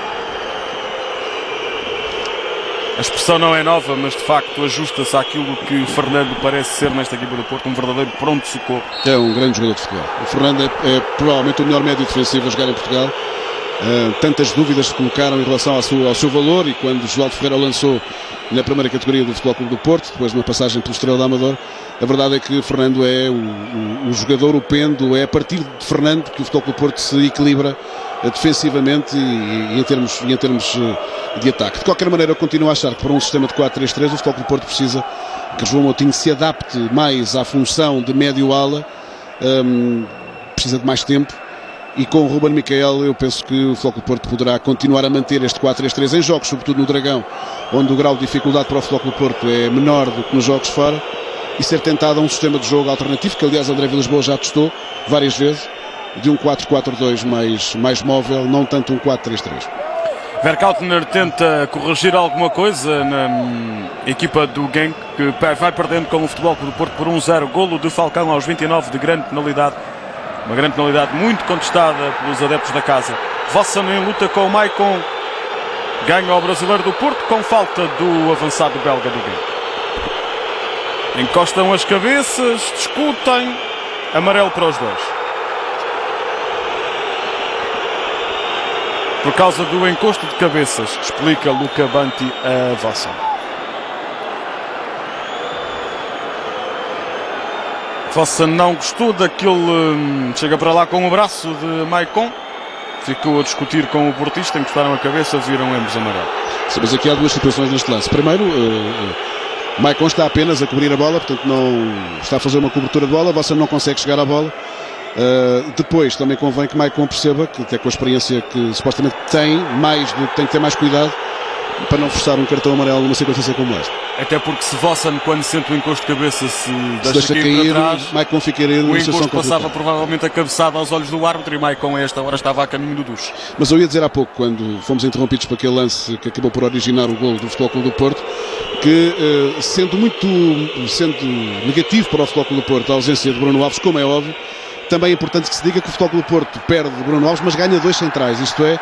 A expressão não é nova, mas de facto ajusta-se àquilo que Fernando parece ser nesta equipa do Porto, um verdadeiro pronto-socorro. É um grande jogador de futebol. O Fernando é provavelmente o melhor médio defensivo a jogar em Portugal. Tantas dúvidas se colocaram em relação ao seu valor, e quando Josualdo Ferreira lançou na primeira categoria do Futebol Clube do Porto, depois de uma passagem pelo Estrela da Amador, a verdade é que Fernando é o jogador, o pêndulo, é a partir de Fernando que o Futebol Clube do Porto se equilibra defensivamente e em termos de ataque. De qualquer maneira, eu continuo a achar que para um sistema de 4-3-3 o Futebol Clube do Porto precisa que João Moutinho se adapte mais à função de médio-ala, precisa de mais tempo. E com o Ruben Miquel eu penso que o Futebol Clube do Porto poderá continuar a manter este 4-3-3 em jogos, sobretudo no Dragão, onde o grau de dificuldade para o Futebol Clube do Porto é menor do que nos jogos fora, e ser tentado a um sistema de jogo alternativo, que aliás André Vilas Boas já testou várias vezes, de um 4-4-2 mais móvel, não tanto um 4-3-3. Verkautner tenta corrigir alguma coisa na equipa do Genk, que vai perdendo com o Futebol Clube do Porto por 1-0. Golo de Falcão aos 29 de grande penalidade. Uma grande penalidade muito contestada pelos adeptos da casa. Vossen em luta com o Maicon. Ganha ao brasileiro do Porto com falta do avançado belga do Genk. Encostam as cabeças, discutem. Amarelo para os dois. Por causa do encosto de cabeças, explica Luca Banti a Vossen. Vossen não gostou daquele... Chega para lá com o braço de Maicon. Ficou a discutir com o portista, encostaram a cabeça, viram ambos amarelo. Sim, mas aqui há duas situações neste lance. Primeiro, Maicon está apenas a cobrir a bola, portanto não está a fazer uma cobertura de bola, Vossen não consegue chegar à bola. Depois também convém que Maicon perceba que até com a experiência que supostamente tem que ter mais cuidado para não forçar um cartão amarelo numa circunstância como esta. Até porque se Vossen, quando sente o encosto de cabeça, se deixa cair para trás, Maicon fica herido. O encosto passava provavelmente a cabeçada aos olhos do árbitro, e Maicon a esta hora estava a caminho do duche. Mas eu ia dizer há pouco, quando fomos interrompidos por aquele lance que acabou por originar o golo do Futebol Clube do Porto, que sendo negativo para o Futebol Clube do Porto a ausência de Bruno Alves, como é óbvio, também é importante que se diga que o Futebol Clube do Porto perde Bruno Alves, mas ganha dois centrais, isto é,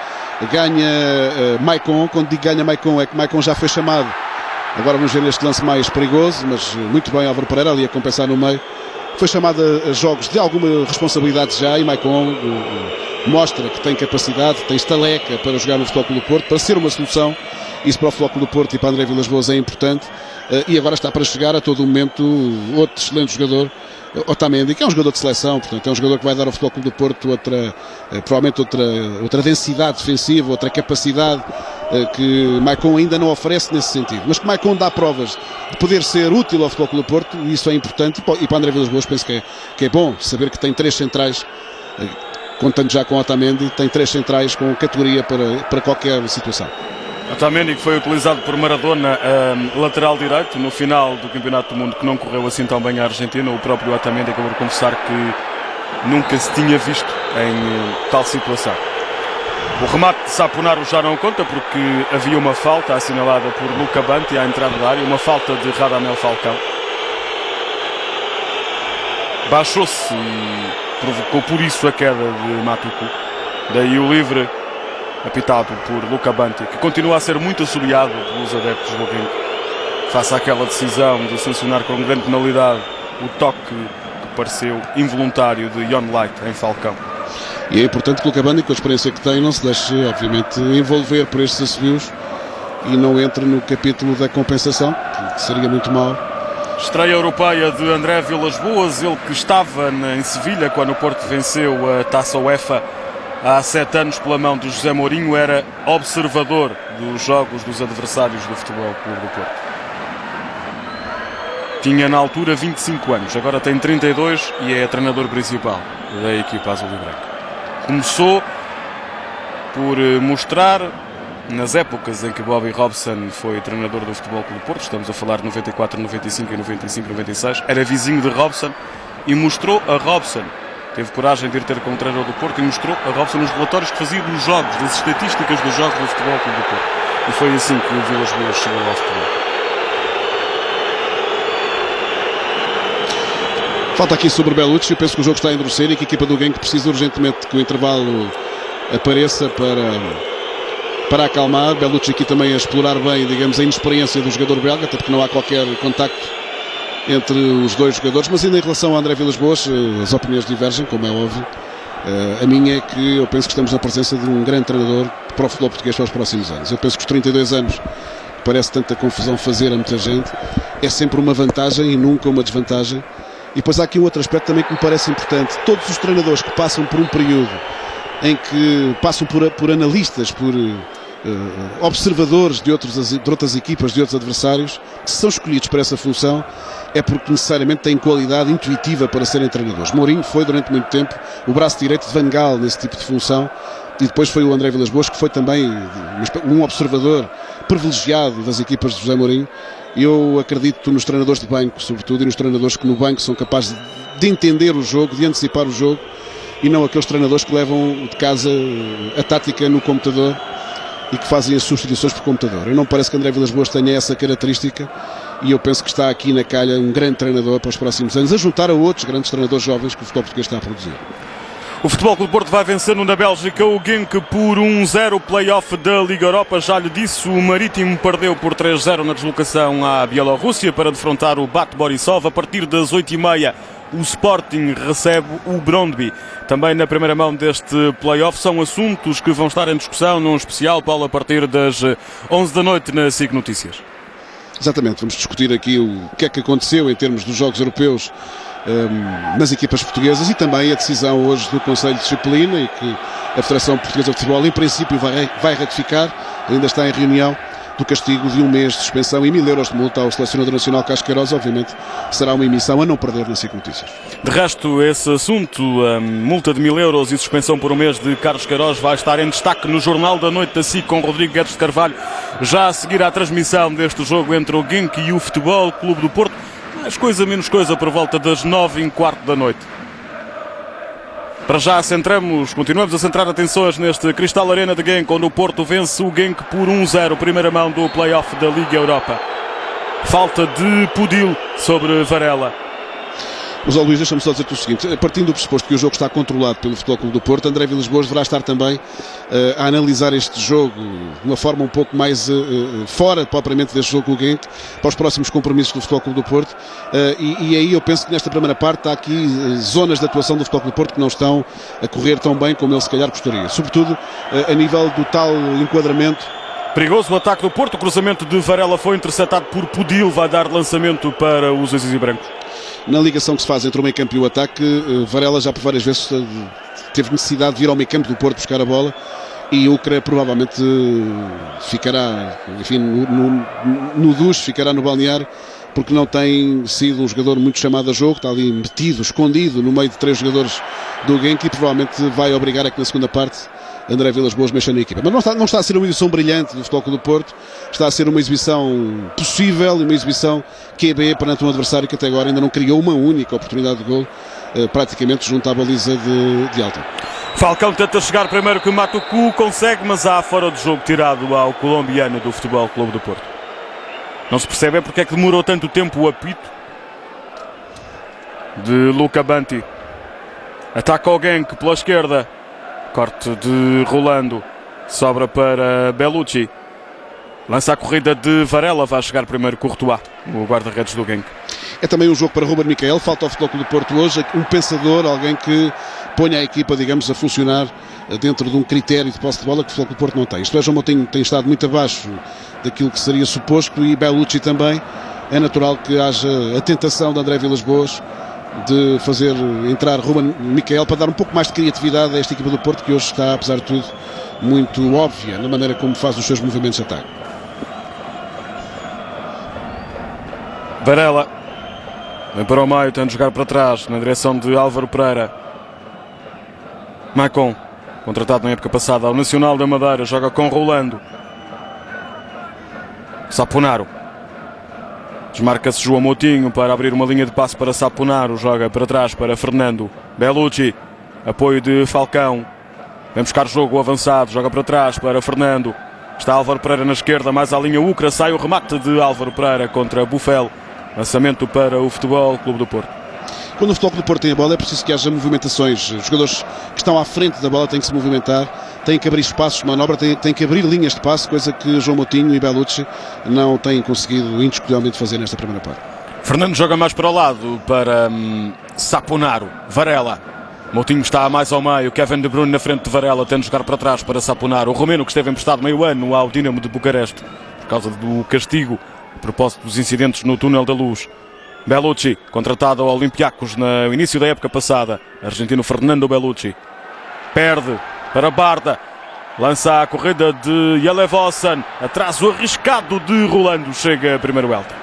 ganha Maicon. Quando digo ganha Maicon, é que Maicon já foi chamado. Agora vamos ver neste lance mais perigoso, mas muito bem Álvaro Pereira ali a compensar no meio. Foi chamado a jogos de alguma responsabilidade já, e Maicon mostra que tem capacidade, tem estaleca para jogar no Futebol Clube do Porto, para ser uma solução. Isso para o Futebol Clube do Porto e para André Vilas Boas é importante. E agora está para chegar a todo momento outro excelente jogador, Otamendi, que é um jogador de seleção, portanto é um jogador que vai dar ao Futebol Clube do Porto provavelmente outra densidade defensiva, outra capacidade que Maicon ainda não oferece nesse sentido, mas que Maicon dá provas de poder ser útil ao Futebol Clube do Porto, e isso é importante. E para André Vilas Boas penso que é bom saber que tem três centrais, contando já com Otamendi, tem três centrais com categoria para qualquer situação. Otamendi, que foi utilizado por Maradona lateral direito no final do Campeonato do Mundo, que não correu assim tão bem à Argentina. O próprio Otamendi acabou de confessar que nunca se tinha visto em tal situação. O remate de Saponaro já não conta, porque havia uma falta assinalada por Luca Banti à entrada da área, uma falta de Radamel Falcão. Baixou-se e provocou por isso a queda de Matuku. Daí o livre apitado por Luca Banti, que continua a ser muito assobiado pelos adeptos do Genk, face àquela decisão de sancionar com grande penalidade o toque que pareceu involuntário de Jon Light em Falcão. E é importante que o Luca Banti, com a experiência que tem, não se deixe, obviamente, envolver por estes assobios e não entre no capítulo da compensação, que seria muito mau. Estreia europeia de André Vilas Boas, ele que estava em Sevilha quando o Porto venceu a Taça UEFA há 7 anos pela mão de José Mourinho, era observador dos jogos dos adversários do Futebol Clube do Porto. Tinha na altura 25 anos, agora tem 32 e é treinador principal da equipa azul e branca. Começou por mostrar, nas épocas em que Bobby Robson foi treinador do Futebol Clube do Porto, estamos a falar de 94, 95 e 95, 96, era vizinho de Robson e mostrou a Robson. Teve coragem de ir ter com o treinador do Porto e mostrou a Robson nos relatórios que fazia dos jogos, das estatísticas dos jogos do Futebol Clube do Porto. E foi assim que o Vilas Boas chegou ao futebol. Falta aqui sobre Bellucci. Eu penso que o jogo está a endurecer e que a equipa do Genk precisa urgentemente que o intervalo apareça para acalmar. Bellucci aqui também a explorar bem, digamos, a inexperiência do jogador belga, até porque não há qualquer contacto entre os dois jogadores. Mas ainda em relação a André Vilas Boas, as opiniões divergem, como é óbvio. A minha é que eu penso que estamos na presença de um grande treinador para o futebol português para os próximos anos. Eu penso que os 32 anos, parece tanta confusão fazer a muita gente, é sempre uma vantagem e nunca uma desvantagem. E depois há aqui um outro aspecto também que me parece importante. Todos os treinadores que passam por um período em que passam por analistas, por observadores de outras equipas, de outros adversários, que são escolhidos para essa função, é porque necessariamente têm qualidade intuitiva para serem treinadores. Mourinho foi durante muito tempo o braço direito de Van Gaal nesse tipo de função, e depois foi o André Vilas-Boas, que foi também um observador privilegiado das equipas de José Mourinho. Eu acredito nos treinadores de banco, sobretudo, e nos treinadores que no banco são capazes de entender o jogo, de antecipar o jogo, e não aqueles treinadores que levam de casa a tática no computador e que fazem as substituições por computador. Eu não parece que André Vilas-Boas tenha essa característica, e eu penso que está aqui na calha um grande treinador para os próximos anos, a juntar a outros grandes treinadores jovens que o futebol português está a produzir. O Futebol Clube do Porto vai vencendo na Bélgica o Genk por 1-0, play-off da Liga Europa. Já lhe disse, o Marítimo perdeu por 3-0 na deslocação à Bielorrússia para defrontar o Bat Borisov. A partir das 8h30 o Sporting recebe o Brøndby. Também na primeira mão deste play-off são assuntos que vão estar em discussão num especial, Paulo, a partir das 11 da noite na SIC Notícias. Exatamente, vamos discutir aqui o que é que aconteceu em termos dos jogos europeus nas equipas portuguesas, e também a decisão hoje do Conselho de Disciplina, e que a Federação Portuguesa de Futebol em princípio vai ratificar, ainda está em reunião, do castigo de 1 mês de suspensão e 1000 euros de multa ao selecionador nacional Carlos Queiroz. Obviamente será uma emissão a não perder na SIC Notícias. De resto, esse assunto, a multa de 1000 euros e suspensão por 1 mês de Carlos Queiroz, vai estar em destaque no Jornal da Noite da SIC com Rodrigo Guedes de Carvalho, já a seguir à transmissão deste jogo entre o Genk e o Futebol Clube do Porto. Mais coisa, menos coisa, por volta das 9h15 da noite. Para já continuamos a centrar atenções neste Cristal Arena de Genk, onde o Porto vence o Genk por 1-0, primeira mão do play-off da Liga Europa. Falta de Pudil sobre Varela. Mas, Luís, deixa-me só dizer-te o seguinte: partindo do pressuposto que o jogo está controlado pelo Futebol Clube do Porto, André Vilas-Boas deverá estar também a analisar este jogo de uma forma um pouco mais fora propriamente deste jogo com o Genk, para os próximos compromissos do Futebol Clube do Porto, e aí eu penso que nesta primeira parte há aqui zonas de atuação do Futebol Clube do Porto que não estão a correr tão bem como ele se calhar gostaria, sobretudo a nível do tal enquadramento. Perigoso o ataque do Porto, o cruzamento de Varela foi interceptado por Pudil, vai dar lançamento para os azuis e brancos. Na ligação que se faz entre o meio campo e o ataque, Varela já por várias vezes teve necessidade de vir ao meio campo do Porto buscar a bola, e Ucra provavelmente ficará, enfim, no duche, ficará no balneário, porque não tem sido um jogador muito chamado a jogo, está ali metido, escondido no meio de 3 jogadores do Genk, e provavelmente vai obrigar a que na segunda parte André Vilas-Boas mexa na equipa. Mas não está a ser uma exibição brilhante do Futebol Clube do Porto, está a ser uma exibição possível e uma exibição QB perante um adversário que até agora ainda não criou uma única oportunidade de gol, praticamente junto à baliza de Alta. Falcão tenta chegar primeiro que Matucu, consegue, mas há fora de jogo tirado ao colombiano do Futebol Clube do Porto. Não se percebe porque é que demorou tanto tempo o apito de Luca Banti. Ataca o Genk pela esquerda. Corte de Rolando. Sobra para Bellucci. Lança a corrida de Varela. Vai chegar primeiro Courtois, o guarda-redes do Genk. É também um jogo para Ruben Miquel. Falta ao Futebol Clube do Porto hoje um pensador, alguém que ponha a equipa, digamos, a funcionar dentro de um critério de posse de bola que o Futebol Clube do Porto não tem. Isto é, João Moutinho tem estado muito abaixo daquilo que seria suposto, e Bellucci também. É natural que haja a tentação de André Vilas-Boas de fazer entrar Ruben Miquel para dar um pouco mais de criatividade a esta equipa do Porto, que hoje está, apesar de tudo, muito óbvia na maneira como faz os seus movimentos de ataque. Varela vem para o meio, tenta jogar para trás na direção de Álvaro Pereira. Macon, contratado na época passada ao Nacional da Madeira, joga com Rolando. Saponaro. Desmarca-se João Moutinho para abrir uma linha de passe para Saponaro. Joga para trás para Fernando. Bellucci. Apoio de Falcão. Vem buscar jogo avançado. Joga para trás para Fernando. Está Álvaro Pereira na esquerda. Mais à linha Ucra. Sai o remate de Álvaro Pereira contra Buffel. Lançamento para o Futebol Clube do Porto. Quando o Futebol Clube do Porto tem a bola, é preciso que haja movimentações. Os jogadores que estão à frente da bola têm que se movimentar, têm que abrir espaços de manobra, têm que abrir linhas de passe, coisa que João Moutinho e Bellucci não têm conseguido indiscutivelmente fazer nesta primeira parte. Fernando joga mais para o lado, para Saponaro. Varela. Moutinho está mais ao meio. Kevin De Bruyne na frente de Varela, tenta jogar para trás para Saponaro. O romeno que esteve emprestado meio ano ao Dinamo de Bucareste por causa do castigo a propósito dos incidentes no Túnel da Luz. Bellucci, contratado ao Olympiacos no início da época passada. Argentino Fernando Bellucci. Perde para Barda. Lança a corrida de Yelevosen. Atrás o arriscado de Rolando. Chega primeiro Elton.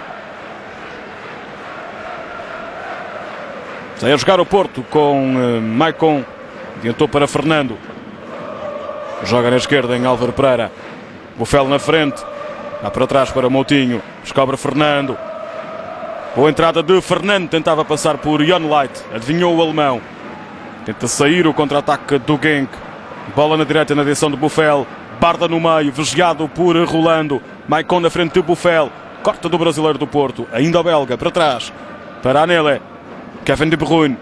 Sai a jogar o Porto com Maicon. Adiantou para Fernando. Joga na esquerda em Álvaro Pereira. Buffel na frente. Dá para trás para Moutinho. Descobre Fernando. Boa entrada de Fernando. Tentava passar por Jan Light. Adivinhou o alemão. Tenta sair o contra-ataque do Genk. Bola na direita na direção de Buffel. Barda no meio. Vigiado por Rolando. Maicon na frente de Buffel. Corta do brasileiro do Porto. Ainda o belga. Para trás. Para Anele. Kevin De Bruyne.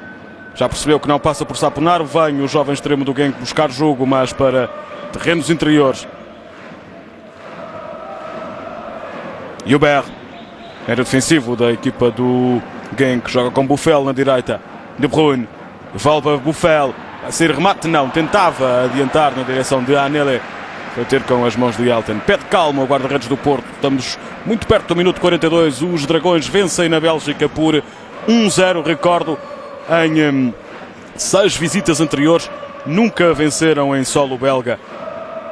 Já percebeu que não passa por Saponar. Vem o jovem extremo do Genk buscar jogo, mas para terrenos interiores. E o Ber. Era defensivo da equipa do Genk. Joga com Buffel na direita. De Bruyne. Volta Buffel. A ser remate, não. Tentava adiantar na direção de Anele. Foi ter com as mãos de Elton. Pede calma o guarda-redes do Porto. Estamos muito perto do minuto 42. Os Dragões vencem na Bélgica por 1-0. Recordo, em 6 visitas anteriores, nunca venceram em solo belga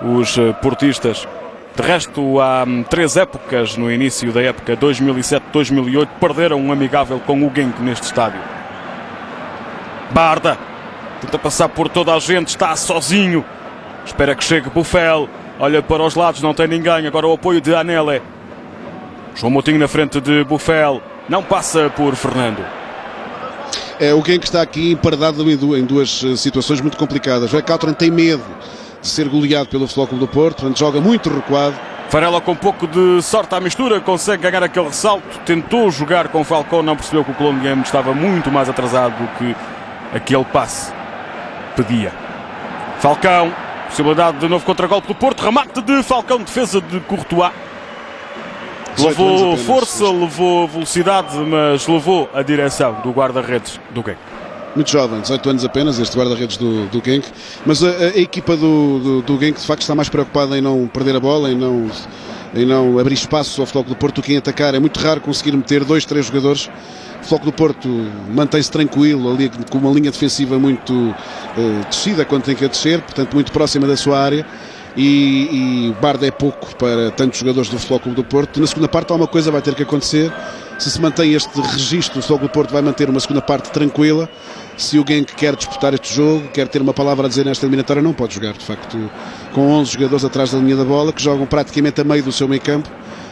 os portistas. De resto, há 3 épocas, no início da época 2007-2008, perderam um amigável com o Genk neste estádio. Barda tenta passar por toda a gente, está sozinho. Espera que chegue Buffel. Olha para os lados, não tem ninguém. Agora o apoio de Anele. João Moutinho na frente de Buffel. Não passa por Fernando. O Genk está aqui emparedado em duas situações muito complicadas. O Ecatron tem medo de ser goleado pelo Futebol Clube do Porto, portanto joga muito recuado. Varela com um pouco de sorte à mistura, consegue ganhar aquele ressalto. Tentou jogar com Falcão, não percebeu que o colombiano estava muito mais atrasado do que aquele passe pedia. Falcão, possibilidade de novo contra-golpe do Porto. Remate de Falcão, defesa de Courtois. Levou força, levou velocidade, mas levou a direção do guarda-redes do Genk. Muito jovem, 18 anos apenas, este guarda-redes do Genk. Mas a equipa do Genk de facto está mais preocupada em não perder a bola, em não abrir espaço ao Futebol Clube do Porto do que em atacar. É muito raro conseguir meter 2, 3 jogadores. O Futebol Clube do Porto mantém-se tranquilo, ali com uma linha defensiva muito descida quando tem que descer, portanto muito próxima da sua área. E Barda é pouco para tantos jogadores do Futebol Clube do Porto. Na segunda parte alguma coisa vai ter que acontecer. Se mantém este registro, o Futebol Clube do Porto vai manter uma segunda parte tranquila. Se o Genk quer disputar este jogo, quer ter uma palavra a dizer nesta eliminatória, não pode jogar, de facto, com 11 jogadores atrás da linha da bola, que jogam praticamente a meio do seu meio campo,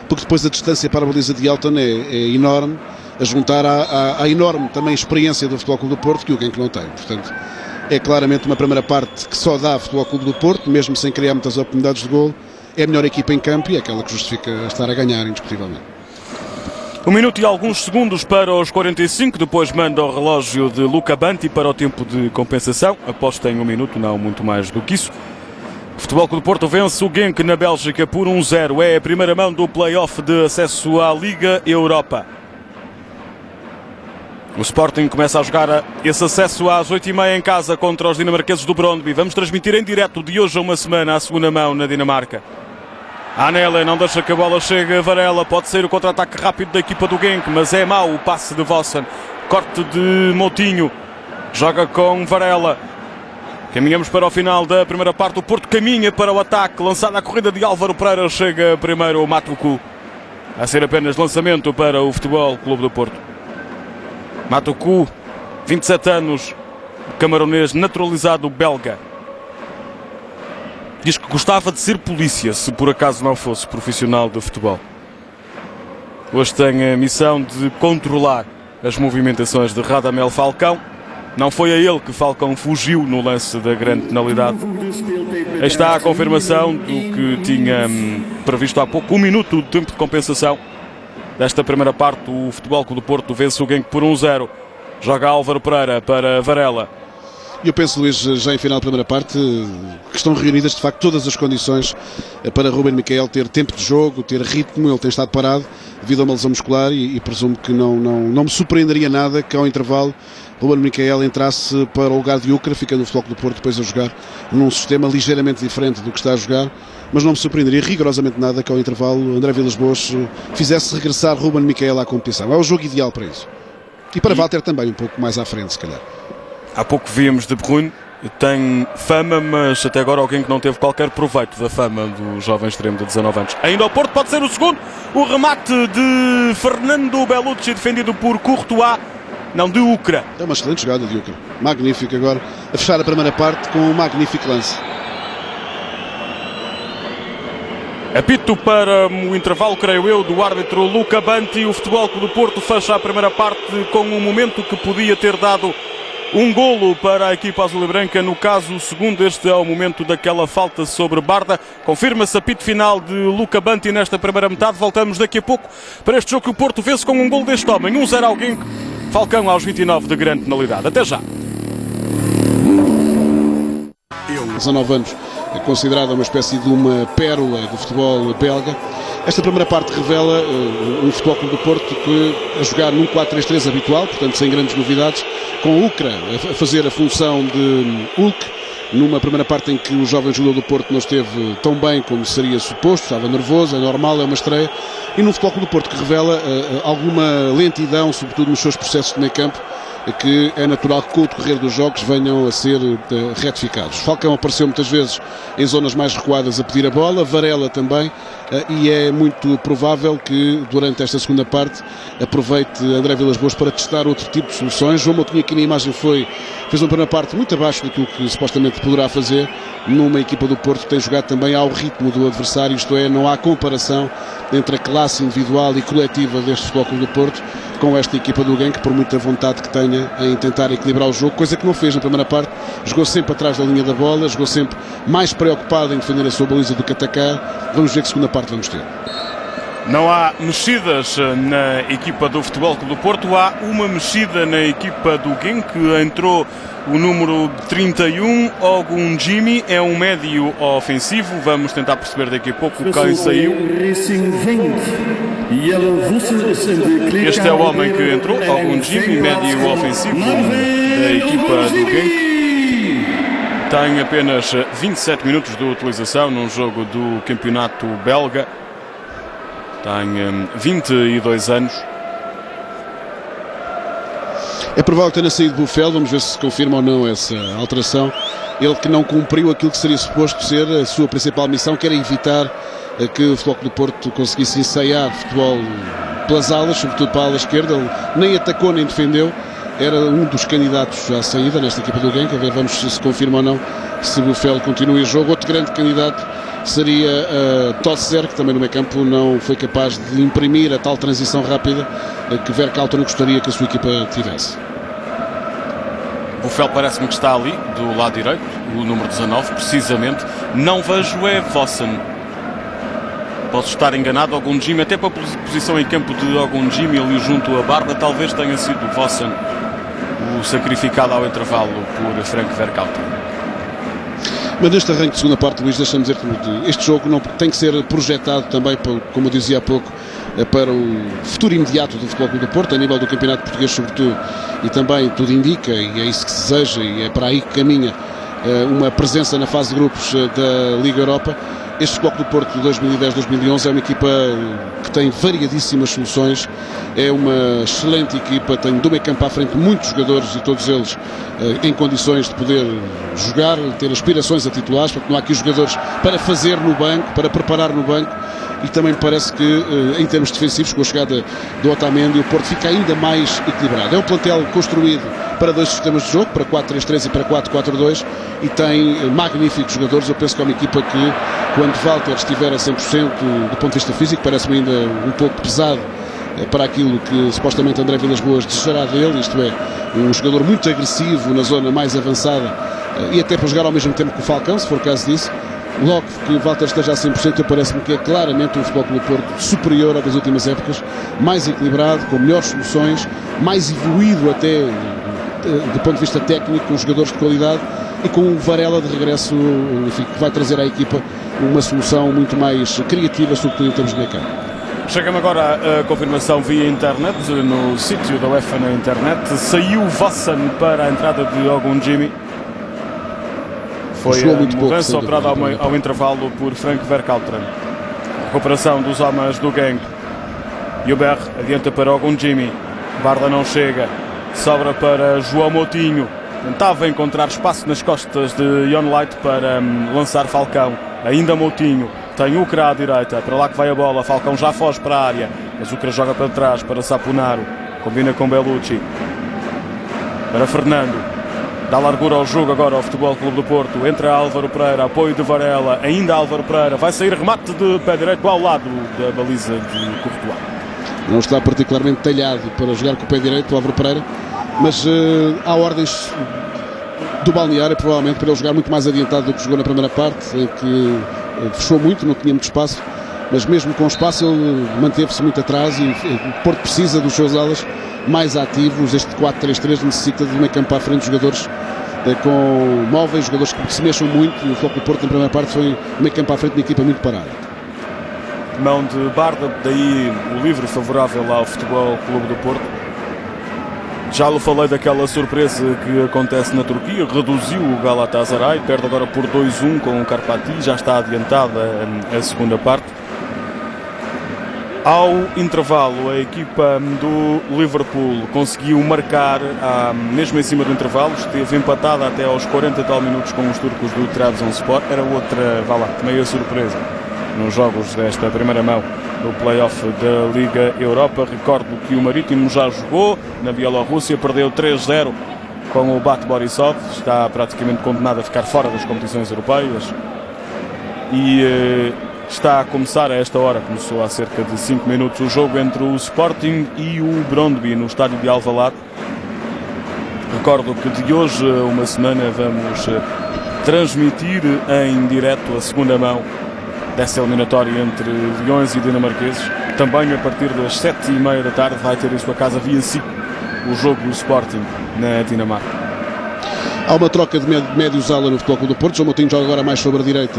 porque depois a distância para a baliza de Elton é enorme, a juntar à enorme também experiência do Futebol Clube do Porto, que o Genk não tem. Portanto, é claramente uma primeira parte que só dá Futebol Clube do Porto, mesmo sem criar muitas oportunidades de gol. É a melhor equipa em campo e é aquela que justifica estar a ganhar, indiscutivelmente. 1 minuto e alguns segundos para os 45, depois manda o relógio de Luca Banti para o tempo de compensação. Aposto em 1 minuto, não muito mais do que isso. O Futebol Clube do Porto vence o Genk na Bélgica por 1-0. É a primeira mão do play-off de acesso à Liga Europa. O Sporting começa a jogar esse acesso às 8h30 em casa contra os dinamarqueses do Brøndby. Vamos transmitir em direto de hoje a uma semana a segunda mão na Dinamarca. Anele não deixa que a bola chegue a Varela. Pode ser o contra-ataque rápido da equipa do Genk, mas é mau o passe de Vossen. Corte de Moutinho. Joga com Varela. Caminhamos para o final da primeira parte. O Porto caminha para o ataque. Lançada a corrida de Álvaro Pereira. Chega primeiro o Matuku. A ser apenas lançamento para o Futebol Clube do Porto. Matuku, 27 anos, camaronês naturalizado belga. Diz que gostava de ser polícia, se por acaso não fosse profissional de futebol. Hoje tem a missão de controlar as movimentações de Radamel Falcão. Não foi a ele que Falcão fugiu no lance da grande penalidade. Aí está a confirmação do que tinha previsto há pouco. 1 minuto de tempo de compensação. Desta primeira parte, o Futebol Clube do Porto vence o Genk por 1-0. Joga Álvaro Pereira para Varela. Eu penso, Luís, já em final da primeira parte, que estão reunidas de facto todas as condições para Ruben Miquel ter tempo de jogo, ter ritmo. Ele tem estado parado devido a uma lesão muscular e presumo que não me surpreenderia nada que ao intervalo Ruben Miquel entrasse para o lugar de Ucra, ficando o Futebol Clube do Porto depois a jogar num sistema ligeiramente diferente do que está a jogar. Mas não me surpreenderia rigorosamente nada que ao intervalo André Vilas-Boas fizesse regressar Ruben Miquel à competição. É o jogo ideal para isso. E para Walter também, um pouco mais à frente, se calhar. Há pouco víamos De Bruyne tem fama, mas até agora alguém que não teve qualquer proveito da fama do jovem extremo de 19 anos. Ainda ao Porto, pode ser o segundo. O remate de Fernando Bellucci, defendido por Courtois, não, de Ucra. É uma excelente jogada de Ucra. Magnífico agora, a fechar a primeira parte com um magnífico lance. Apito para o intervalo, creio eu, do árbitro Luca Banti. O Futebol Clube do Porto fecha a primeira parte com um momento que podia ter dado um golo para a equipa azul e branca. No caso, o segundo, este é o momento daquela falta sobre Barda. Confirma-se apito final de Luca Banti nesta primeira metade. Voltamos daqui a pouco para este jogo que o Porto vê-se com um golo deste homem. 1-0 ao Genk. Falcão aos 29 de grande penalidade. Até já. 19 anos, é considerada uma espécie de uma pérola do futebol belga. Esta primeira parte revela um Futebol Clube do Porto que a jogar num 4-3-3 habitual, portanto sem grandes novidades, com Ucra a fazer a função de Hulk, numa primeira parte em que o jovem jogador do Porto não esteve tão bem como seria suposto, estava nervoso, é normal, é uma estreia, e num Futebol Clube do Porto que revela alguma lentidão, sobretudo nos seus processos de meio campo, que é natural que com o decorrer dos jogos venham a ser retificados. Falcão apareceu muitas vezes em zonas mais recuadas a pedir a bola, Varela também, e é muito provável que durante esta segunda parte aproveite André Vilas-Boas para testar outro tipo de soluções. João Moutinho aqui na imagem fez uma primeira parte muito abaixo daquilo que supostamente poderá fazer numa equipa do Porto que tem jogado também ao ritmo do adversário, isto é, não há comparação entre a classe individual e coletiva deste Futebol Clube do Porto com esta equipa do Genk, por muita vontade que tenha em tentar equilibrar o jogo, coisa que não fez na primeira parte. Jogou sempre atrás da linha da bola, jogou sempre mais preocupado em defender a sua baliza do que atacar. Vamos ver que segunda parte vamos ter. Não há mexidas na equipa do Futebol Clube do Porto, há uma mexida na equipa do Genk. Entrou o número 31, Ogun Jimmy, é um médio ofensivo. Vamos tentar perceber daqui a pouco quem saiu. Este é o homem que entrou, Ogun Jimmy, médio ofensivo da equipa do Genk. Tem apenas 27 minutos de utilização num jogo do campeonato belga. Tem 22 anos. É provável que tenha saído Buffel, vamos ver se se confirma ou não essa alteração. Ele que não cumpriu aquilo que seria suposto ser a sua principal missão, que era evitar que o Futebol Clube do Porto conseguisse ensaiar futebol pelas alas, sobretudo para a ala esquerda. Ele nem atacou nem defendeu. Era um dos candidatos à saída nesta equipa do Genk. A ver, vamos se confirma ou não se Buffel continua em jogo. Outro grande candidato seria Tosser, que também no meio campo não foi capaz de imprimir a tal transição rápida que Verkauteren gostaria que a sua equipa tivesse. Buffel parece-me que está ali, do lado direito, o número 19, precisamente. Não vejo é Vossen. Posso estar enganado, Ogun Jimmy, até para a posição em campo de Ogun Jimmy ali junto a Barda, talvez tenha sido Vossen o sacrificado ao intervalo por Frank Verkauteren. Mas neste arranque de segunda parte, Luís, deixa-me dizer que este jogo não tem que ser projetado também, como eu dizia há pouco, para o futuro imediato do Futebol Clube do Porto, a nível do Campeonato Português sobretudo, e também tudo indica, e é isso que se deseja, e é para aí que caminha uma presença na fase de grupos da Liga Europa. Este Futebol Clube do Porto de 2010-2011 é uma equipa que tem variadíssimas soluções, é uma excelente equipa, tem do meio campo à frente muitos jogadores e todos eles em condições de poder jogar, ter aspirações a titulares, porque não há aqui jogadores para fazer no banco, para preparar no banco, e também me parece que em termos defensivos, com a chegada do Otamendi, o Porto fica ainda mais equilibrado. É um plantel construído para dois sistemas de jogo, para 4-3-3 e para 4-4-2, e tem magníficos jogadores. Eu penso que é uma equipa que, quando Walter estiver a 100% do ponto de vista físico, parece-me ainda um pouco pesado para aquilo que supostamente André Vilas-Boas desejará dele, isto é, um jogador muito agressivo na zona mais avançada e até para jogar ao mesmo tempo que o Falcão, se for o caso disso. Logo que Walter esteja a 100%, parece-me que é claramente um Futebol Clube do Porto superior ao das últimas épocas, mais equilibrado, com melhores soluções, mais evoluído até do ponto de vista técnico, com jogadores de qualidade e com o Varela de regresso, enfim, que vai trazer à equipa uma solução muito mais criativa, sobretudo em termos de meio campo. Chega-me agora a confirmação via internet, no sítio da UEFA na internet. Saiu Vossen para a entrada de Ogun Jimmy. Foi a mudança operada ao intervalo por Frank Verkauteren. Recuperação dos homens do Genk. Hubert adianta para Ogun Jimmy. Barda não chega. Sobra para João Moutinho. tentava encontrar espaço nas costas de Young Light para lançar Falcão. Ainda Moutinho, tem Ucra à direita, para lá que vai a bola, Falcão já foge para a área, mas Ucra joga para trás para Saponaro, combina com Bellucci, para Fernando, dá largura ao jogo agora ao Futebol Clube do Porto, entra Álvaro Pereira, apoio de Varela, ainda Álvaro Pereira, vai sair remate de pé direito ao lado da baliza de Courtois. Não está particularmente talhado para jogar com o pé direito, o Álvaro Pereira, mas há ordens do balneário, provavelmente, para ele jogar muito mais adiantado do que jogou na primeira parte, em que fechou muito, não tinha muito espaço, mas mesmo com espaço ele manteve-se muito atrás e o Porto precisa dos seus alas mais ativos. Este 4-3-3 necessita de meio campo à frente de jogadores com móveis, jogadores que se mexam muito, e o Futebol do Porto na primeira parte foi meio campo à frente de uma equipa muito parada. Mão de Barda, daí o livre favorável ao Futebol Clube do Porto. Já lhe falei daquela surpresa que acontece na Turquia, reduziu o Galatasaray, perde agora por 2-1 com o Karpati, já está adiantada a segunda parte. Ao intervalo, a equipa do Liverpool conseguiu marcar, mesmo em cima do intervalo, esteve empatada até aos 40 e tal minutos com os turcos do Trabzonspor, era outra, meia surpresa nos jogos desta primeira mão do play-off da Liga Europa. Recordo que o Marítimo já jogou na Bielorrússia, perdeu 3-0 com o Bate Borisov, está praticamente condenado a ficar fora das competições europeias e está a começar a esta hora, começou há cerca de 5 minutos, o jogo entre o Sporting e o Brøndby no estádio de Alvalade. Recordo que de hoje a uma semana vamos transmitir em direto a segunda mão dessa eliminatória entre Leões e Dinamarqueses. Também a partir das 7h30 da tarde vai ter em sua casa via SIC o jogo do Sporting na Dinamarca. Há uma troca de médios-ala no Futebol Clube do Porto. João Moutinho joga agora mais sobre a direita,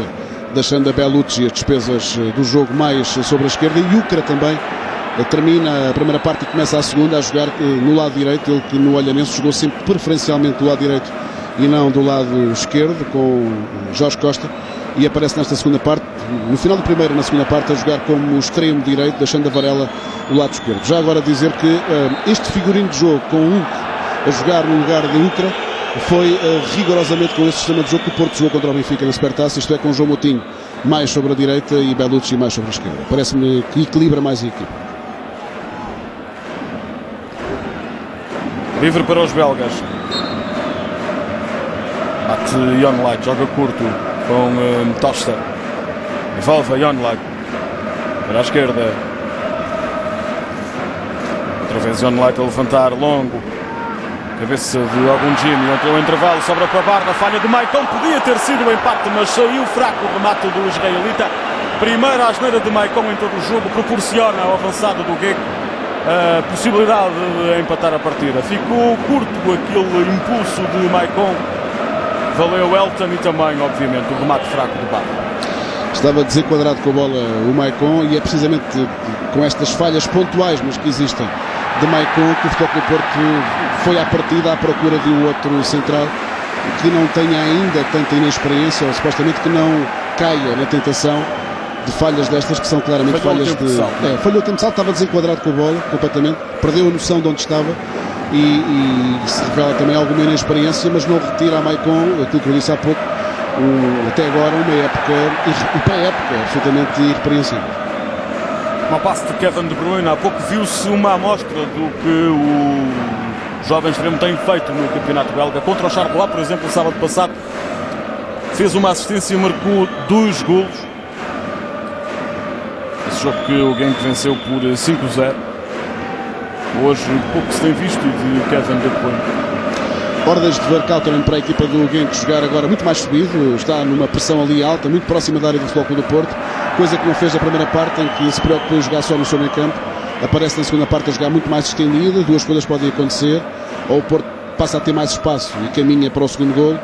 deixando a Bellucci as despesas do jogo mais sobre a esquerda, e Ucra também termina a primeira parte e começa a segunda a jogar no lado direito. Ele que no Olhanense jogou sempre preferencialmente do lado direito e não do lado esquerdo, com Jorge Costa, e aparece nesta segunda parte, no final do primeiro e na segunda parte, a jogar como extremo direito, deixando a Varela do lado esquerdo. Já agora dizer que este figurino de jogo com o Hulk a jogar no lugar de Ucra foi rigorosamente com esse sistema de jogo que o Porto jogou contra o Benfica na Supertaça, isto é, com João Moutinho mais sobre a direita e Bellucci mais sobre a esquerda. Parece-me que equilibra mais a equipa. Livre para os belgas. Bate Young Light, joga curto com Tosta. Devolve a Young Light para a esquerda. Outra vez Young Light a levantar longo. Cabeça de Ogundjimi, entrou o intervalo, sobra para a Barda, falha de Maicon, podia ter sido o empate, mas saiu fraco o remate do israelita. Primeira asneira de Maicon em todo o jogo, proporciona ao avançado do Gueco a possibilidade de empatar a partida. Ficou curto aquele impulso de Maicon, valeu Elton e também, obviamente, o remate fraco de Barda. Estava desenquadrado com a bola o Maicon, e é precisamente com estas falhas pontuais, mas que existem, de Maicon, que o Futebol Clube do Porto foi à partida à procura de um outro central que não tenha ainda tanta inexperiência, ou supostamente que não caia na tentação de falhas destas, que são claramente falhas de... falhou o tempo de salto, estava desenquadrado com a bola completamente, perdeu a noção de onde estava e se revela também alguma inexperiência, mas não retira a Maicon aquilo que eu disse há pouco, até agora uma época absolutamente irrepreensível. Uma passe de Kevin De Bruyne, há pouco viu-se uma amostra do que o jovem extremo tem feito no campeonato belga. Contra o Charleroi, por exemplo, no sábado passado, fez uma assistência e marcou 2 golos. Esse jogo que o Genk venceu por 5-0. Hoje, pouco se tem visto de Kevin De Bruyne. Ordens de Verkauteren para a equipa do Genk jogar agora muito mais subido, está numa pressão ali alta, muito próxima da área do Futebol Clube do Porto, coisa que não fez na primeira parte, em que se preocupou em jogar só no seu meio campo. Aparece na segunda parte a jogar muito mais estendido. Duas coisas podem acontecer: ou o Porto passa a ter mais espaço e caminha para o segundo golo,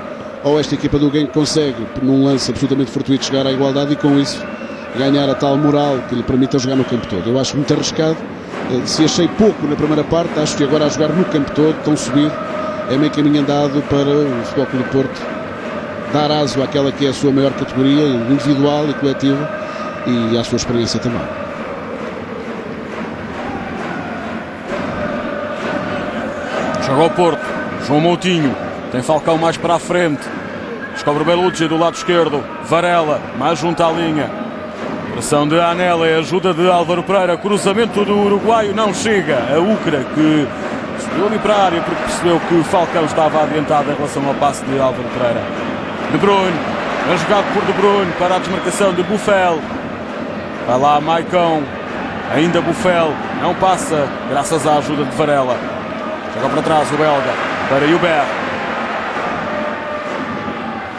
ou esta equipa do Genk consegue, num lance absolutamente fortuito, chegar à igualdade e com isso ganhar a tal moral que lhe permita jogar no campo todo. Eu acho muito arriscado. Se achei pouco na primeira parte, acho que agora a jogar no campo todo, tão subido, é meio caminho andado para o Futebol Clube do Porto dar aso àquela que é a sua maior categoria individual e coletiva, e à sua experiência também. Joga ao Porto, João Moutinho, Tem Falcão mais para a frente. Descobre Bellucci do lado esquerdo. Varela, mais junto à linha. Pressão de Anelli, ajuda de Álvaro Pereira. Cruzamento do uruguaio, não chega. A Ucra que subiu ali para a área porque percebeu que Falcão estava adiantado em relação ao passe de Álvaro Pereira. De Bruyne, é jogado por De Bruyne para a desmarcação de Buffel. Vai lá Maicon, ainda Buffel, não passa graças à ajuda de Varela. Joga para trás o belga, para Hubert.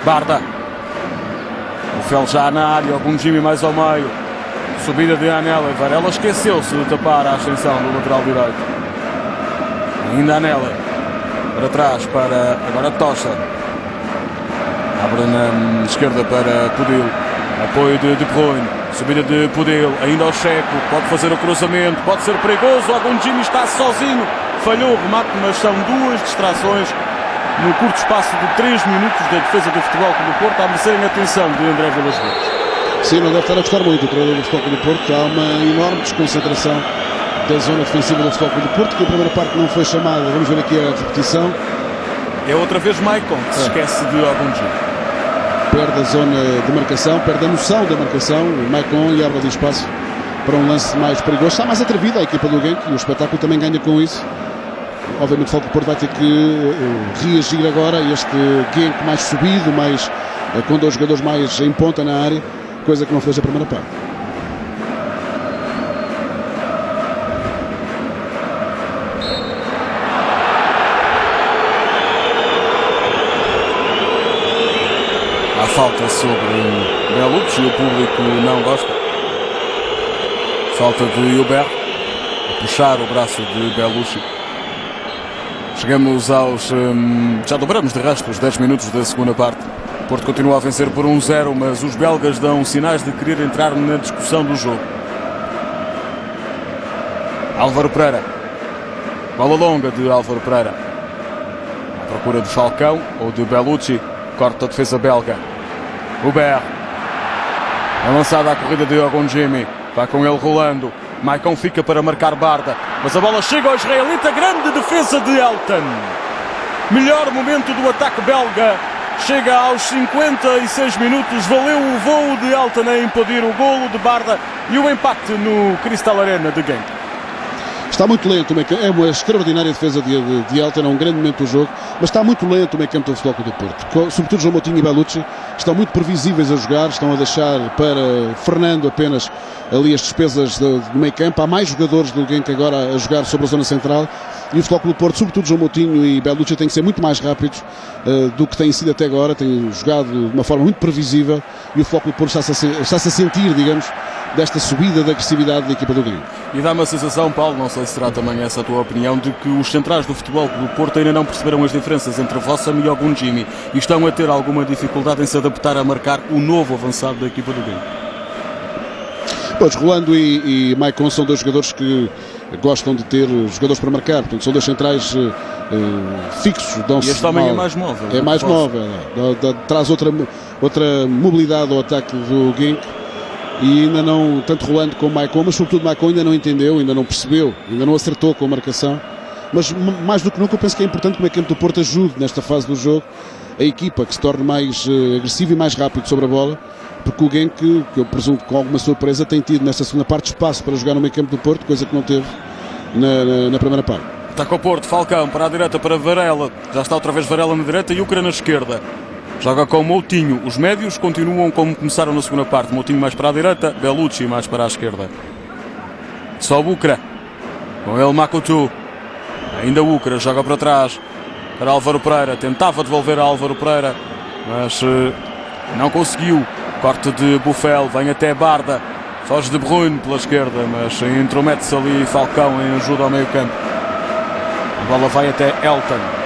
Barda. Buffel já na área, algum Jimmy mais ao meio. Subida de Anelli, Varela esqueceu-se de tapar a ascensão do lateral direito. Ainda Anelli, para trás, para agora Tocha. Abre na esquerda para Pudil. Apoio de Bruyne. Subida de Pudil. Ainda ao Checo. Pode fazer o cruzamento. Pode ser perigoso. Algum Jimmy está sozinho. Falhou o remate, mas são duas distrações no curto espaço de 3 minutos da defesa do Futebol Clube do Porto, a merecerem a atenção de André Vilas-Boas. Sim, não deve estar a gostar muito o treinador do Futebol Clube do Porto. Há uma enorme desconcentração da zona defensiva do Futebol Clube do Porto, que a primeira parte não foi chamada. Vamos ver aqui a repetição. É outra vez Maicon que se esquece de algum Jimmy. Perde a zona de marcação, perde a noção da marcação, o Maicon, e abre ali espaço para um lance mais perigoso. Está mais atrevida a equipa do Genk e o espetáculo também ganha com isso. Obviamente o Futebol Porto vai ter que reagir agora a este Genk mais subido, mais, com 2 jogadores mais em ponta na área, coisa que não fez a primeira parte. Há falta sobre Bellucci, o público não gosta. Falta de Hubert a puxar o braço de Bellucci. Chegamos aos... já dobramos de resto os 10 minutos da segunda parte. O Porto continua a vencer por 1-0, mas os belgas dão sinais de querer entrar na discussão do jogo. Álvaro Pereira. Bola longa de Álvaro Pereira. À procura de Falcão ou de Bellucci. Corta a defesa belga. Hubert. É lançada a corrida de Ogunjimi. Vai com ele rolando. Maicon fica para marcar Barda. Mas a bola chega ao israelita. Grande defesa de Elton. Melhor momento do ataque belga. Chega aos 56 minutos. Valeu o voo de Elton a impedir o golo de Barda e o empate no Cristal Arena de Genk. Está muito lento, é uma extraordinária defesa de Elton, é um grande momento do jogo, mas está muito lento o meio campo do Futebol Clube do Porto. Sobretudo João Moutinho e Bellucci estão muito previsíveis a jogar, estão a deixar para Fernando apenas ali as despesas do meio campo. Há mais jogadores do Genk agora a jogar sobre a zona central e o Futebol Clube do Porto, sobretudo João Moutinho e Bellucci, têm que ser muito mais rápidos do que têm sido até agora, têm jogado de uma forma muito previsível e o Futebol Clube do Porto está-se a sentir, digamos, desta subida da agressividade da equipa do Genk. E dá-me a sensação, Paulo, não sei se será também essa a tua opinião, de que os centrais do Futebol Clube do Porto ainda não perceberam as diferenças entre Vossam e Ogunjimi e estão a ter alguma dificuldade em se adaptar a marcar o novo avançado da equipa do Genk. Pois, Rolando e Maicon são 2 jogadores que gostam de ter jogadores para marcar, portanto são 2 centrais fixos. E este também é mais móvel. É mais móvel, traz outra mobilidade ao ataque do Genk. E ainda não, tanto Rolando como Maicon, mas sobretudo Maicon ainda não entendeu, ainda não percebeu, ainda não acertou com a marcação. Mas mais do que nunca eu penso que é importante que o meio campo do Porto ajude nesta fase do jogo a equipa, que se torne mais agressiva e mais rápido sobre a bola, porque o Genk, que eu presumo que com alguma surpresa, tem tido nesta segunda parte espaço para jogar no meio campo do Porto, coisa que não teve na primeira parte. Está com o Porto, Falcão para a direita, para Varela, já está outra vez Varela na direita e Ucra na esquerda. Joga com Moutinho. Os médios continuam como começaram na segunda parte. Moutinho mais para a direita, Bellucci mais para a esquerda. Só Ucra. Com ele Makutu. Ainda Ucra joga para trás. Para Álvaro Pereira. Tentava devolver a Álvaro Pereira, mas não conseguiu. Corte de Buffel. Vem até Barda. Foge de Bruyne pela esquerda, mas intromete-se ali Falcão em ajuda ao meio campo. A bola vai até Elton.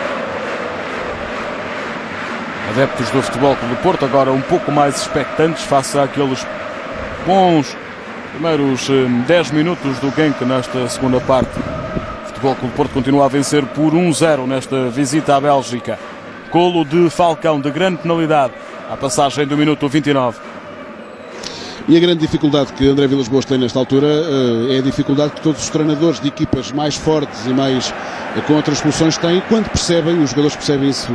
Adeptos do Futebol Clube do Porto agora um pouco mais expectantes face àqueles bons primeiros 10 minutos do Genk nesta segunda parte. O Futebol Clube do Porto continua a vencer por 1-0 nesta visita à Bélgica. Golo de Falcão de grande penalidade à passagem do minuto 29. E a grande dificuldade que André Vilas-Boas tem nesta altura é a dificuldade que todos os treinadores de equipas mais fortes e mais com outras soluções têm, quando percebem, os jogadores percebem isso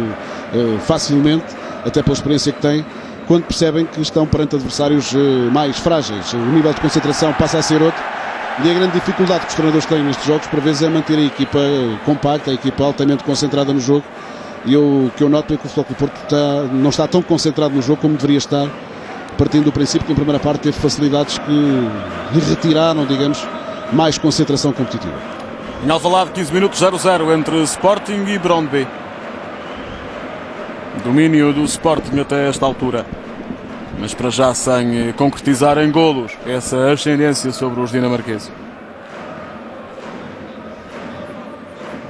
facilmente, até pela experiência que têm, quando percebem que estão perante adversários mais frágeis. O nível de concentração passa a ser outro, e a grande dificuldade que os treinadores têm nestes jogos, por vezes, é manter a equipa compacta, a equipa altamente concentrada no jogo. E o que eu noto é que o Futebol Clube do Porto não está tão concentrado no jogo como deveria estar, partindo do princípio que em primeira parte teve facilidades que lhe retiraram, digamos, mais concentração competitiva. Em Alvalade, 15 minutos, 0-0 entre Sporting e Brøndby. Domínio do Sporting até esta altura, mas para já sem concretizar em golos essa ascendência sobre os dinamarqueses.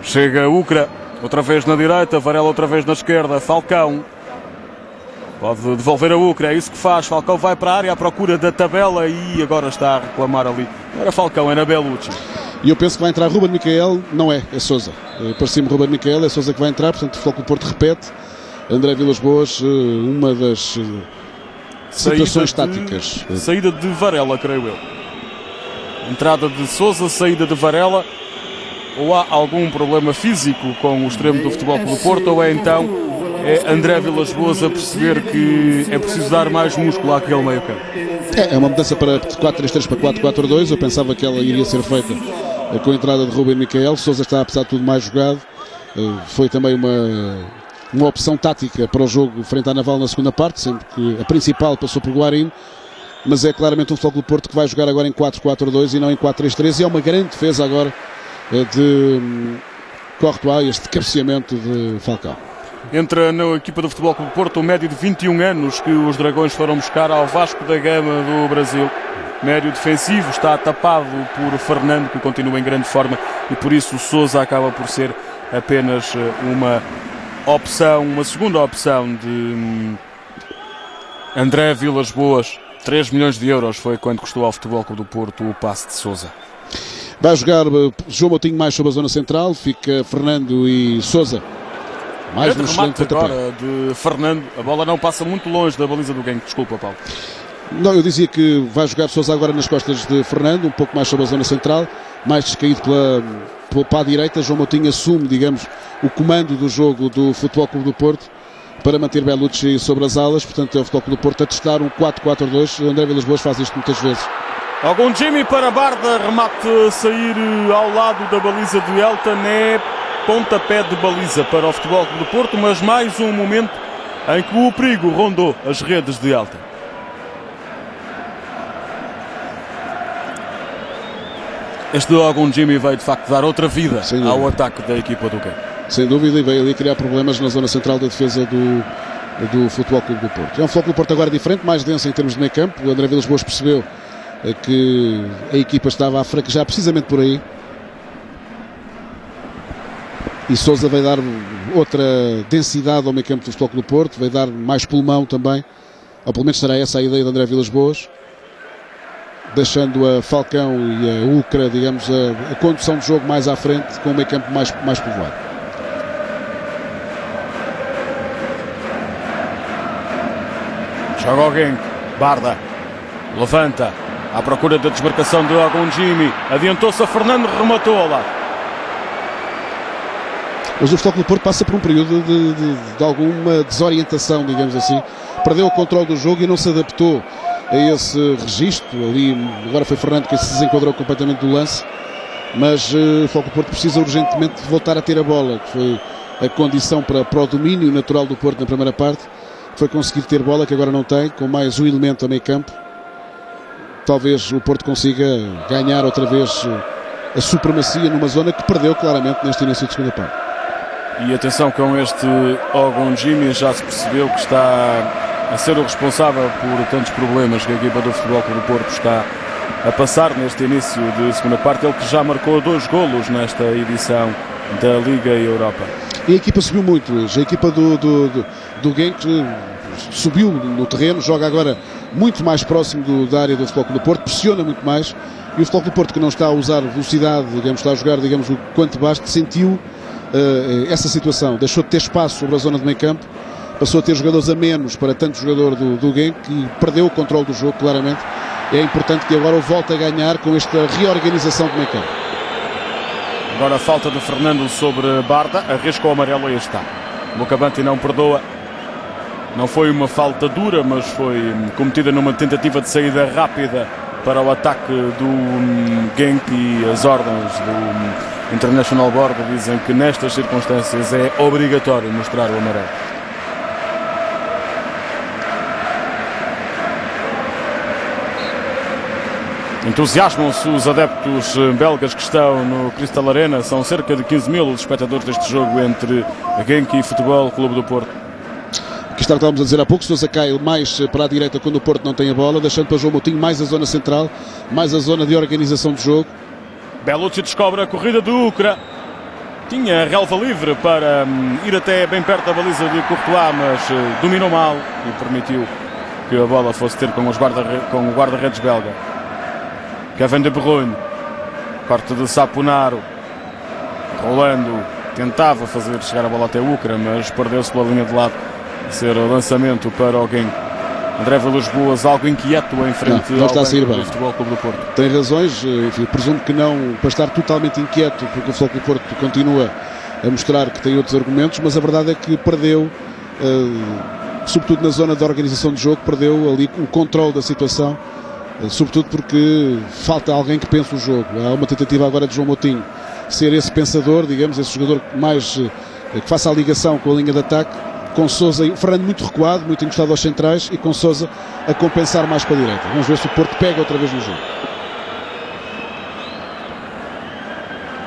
Chega Ukra, outra vez na direita, Varela outra vez na esquerda, Falcão pode devolver a Ukra, é isso que faz. Falcão vai para a área à procura da tabela e agora está a reclamar ali. Não era Falcão, era Bellucci. E eu penso que vai entrar Ruben Miquel, não é Sousa. Parecia-me Ruben Miquel, é Sousa que vai entrar, portanto o Futebol Clube do Porto repete. André Vilas-Boas, uma das situações táticas. Saída de Varela, creio eu. Entrada de Sousa, saída de Varela. Ou há algum problema físico com o extremo do Futebol Clube do Porto, ou é então André Vilas-Boas a perceber que é preciso dar mais músculo àquele meio campo? É uma mudança para 4-3-3 para 4-4-2. Eu pensava que ela iria ser feita com a entrada de Ruben Miquel. Sousa está, apesar de tudo, mais jogado. Foi também uma opção tática para o jogo frente à Naval na segunda parte, sendo que a principal passou por Guarín, mas é claramente um Futebol Clube do Porto que vai jogar agora em 4-4-2 e não em 4-3-3, e é uma grande defesa agora de Courtois, este cabeceamento de Falcão. Entra na equipa do Futebol Clube do Porto o médio de 21 anos que os Dragões foram buscar ao Vasco da Gama do Brasil. Médio defensivo, está tapado por Fernando, que continua em grande forma, e por isso o Sousa acaba por ser apenas uma opção, uma segunda opção de André Vilas-Boas. 3 milhões de euros foi quando custou ao Futebol Clube do Porto o passe de Sousa. Vai jogar João Moutinho mais sobre a zona central, fica Fernando e Sousa. Mais um remate agora de Fernando, a bola não passa muito longe da baliza do Genk, desculpa, Paulo. Não, eu dizia que vai jogar Sousa agora nas costas de Fernando, um pouco mais sobre a zona central, mais descaído para a direita. João Moutinho assume, digamos, o comando do jogo do Futebol Clube do Porto para manter Bellucci sobre as alas. Portanto, é o Futebol Clube do Porto a testar um 4-4-2. André Vilas-Boas faz isto muitas vezes. Algum Jimmy para Barda, remate a sair ao lado da baliza de Elton, é pontapé de baliza para o Futebol Clube do Porto, mas mais um momento em que o perigo rondou as redes de Elton. Este Algum Jimmy veio de facto dar outra vida ao ataque da equipa do Genk. Sem dúvida, e veio ali criar problemas na zona central da defesa do Futebol Clube do Porto. É um Futebol Clube do Porto agora diferente, mais denso em termos de meio campo. O André Vilas-Boas percebeu que a equipa estava a fraquejar precisamente por aí. E Sousa vai dar outra densidade ao meio campo do Futebol Clube do Porto, vai dar mais pulmão também, ou pelo menos será essa a ideia de André Vilas-Boas, deixando a Falcão e a Ukra, digamos, a condução do jogo mais à frente, com o meio campo mais povoado. Joga o Genk, Barda levanta à procura da desmarcação de Algum Jimmy, adiantou-se a Fernando, rematou ao lado. Mas o Futebol Clube do Porto passa por um período de alguma desorientação, digamos assim. Perdeu o controle do jogo e não se adaptou a esse registro. Ali agora foi Fernando que se desenquadrou completamente do lance, mas o Futebol Clube do Porto precisa urgentemente voltar a ter a bola, que foi a condição para o domínio natural do Porto na primeira parte. Foi conseguir ter bola, que agora não tem, com mais um elemento a meio campo. Talvez o Porto consiga ganhar outra vez a supremacia numa zona que perdeu claramente neste início de segunda parte. E atenção, com este Algum Jimmy já se percebeu que está a ser o responsável por tantos problemas que a equipa do Futebol Clube do Porto está a passar neste início de segunda parte. Ele que já marcou 2 golos nesta edição da Liga Europa. E a equipa subiu muito hoje. A equipa do Genk subiu no terreno, joga agora muito mais próximo da área do Futebol Clube do Porto, pressiona muito mais, e o Futebol Clube do Porto, que não está a usar velocidade, digamos, está a jogar, digamos, o quanto basta, sentiu essa situação, deixou de ter espaço sobre a zona de meio campo, passou a ter jogadores a menos para tanto jogador do Genk, e perdeu o controle do jogo claramente, é importante que agora o volte a ganhar com esta reorganização de meio campo. Agora a falta de Fernando sobre Barda, arrisca o amarelo e está. Lucabanti não perdoa. Não foi uma falta dura, mas foi cometida numa tentativa de saída rápida para o ataque do Genk, e as ordens do International Board dizem que nestas circunstâncias é obrigatório mostrar o amarelo. Entusiasmam-se os adeptos belgas que estão no Crystal Arena. São cerca de 15 mil os espectadores deste jogo entre Genk e Futebol Clube do Porto. Aqui está o que estávamos a dizer há pouco. Sousa cai mais para a direita quando o Porto não tem a bola, deixando para João Moutinho mais a zona central, mais a zona de organização de jogo. Bellucci descobre a corrida do Ucra. Tinha relva livre para ir até bem perto da baliza de Courtois, mas dominou mal e permitiu que a bola fosse ter com o guarda-redes belga. Kevin De Bruyne, corte de Saponaro, rolando, tentava fazer chegar a bola até o Ucra, mas perdeu-se pela linha de lado. Ser o lançamento para alguém. André Vilas-Boas, algo inquieto em frente não está ao a sair banco bem do Futebol Clube do Porto. Tem razões, enfim, presumo que não para estar totalmente inquieto, porque o Futebol Clube do Porto continua a mostrar que tem outros argumentos, mas a verdade é que perdeu, sobretudo na zona da organização de jogo, perdeu ali o controle da situação, sobretudo porque falta alguém que pense o jogo. Há uma tentativa agora de João Moutinho ser esse pensador, digamos, esse jogador mais que faça a ligação com a linha de ataque, com Sousa, o Fernando muito recuado, muito encostado aos centrais, e com Sousa a compensar mais para a direita. Vamos ver se o Porto pega outra vez no jogo.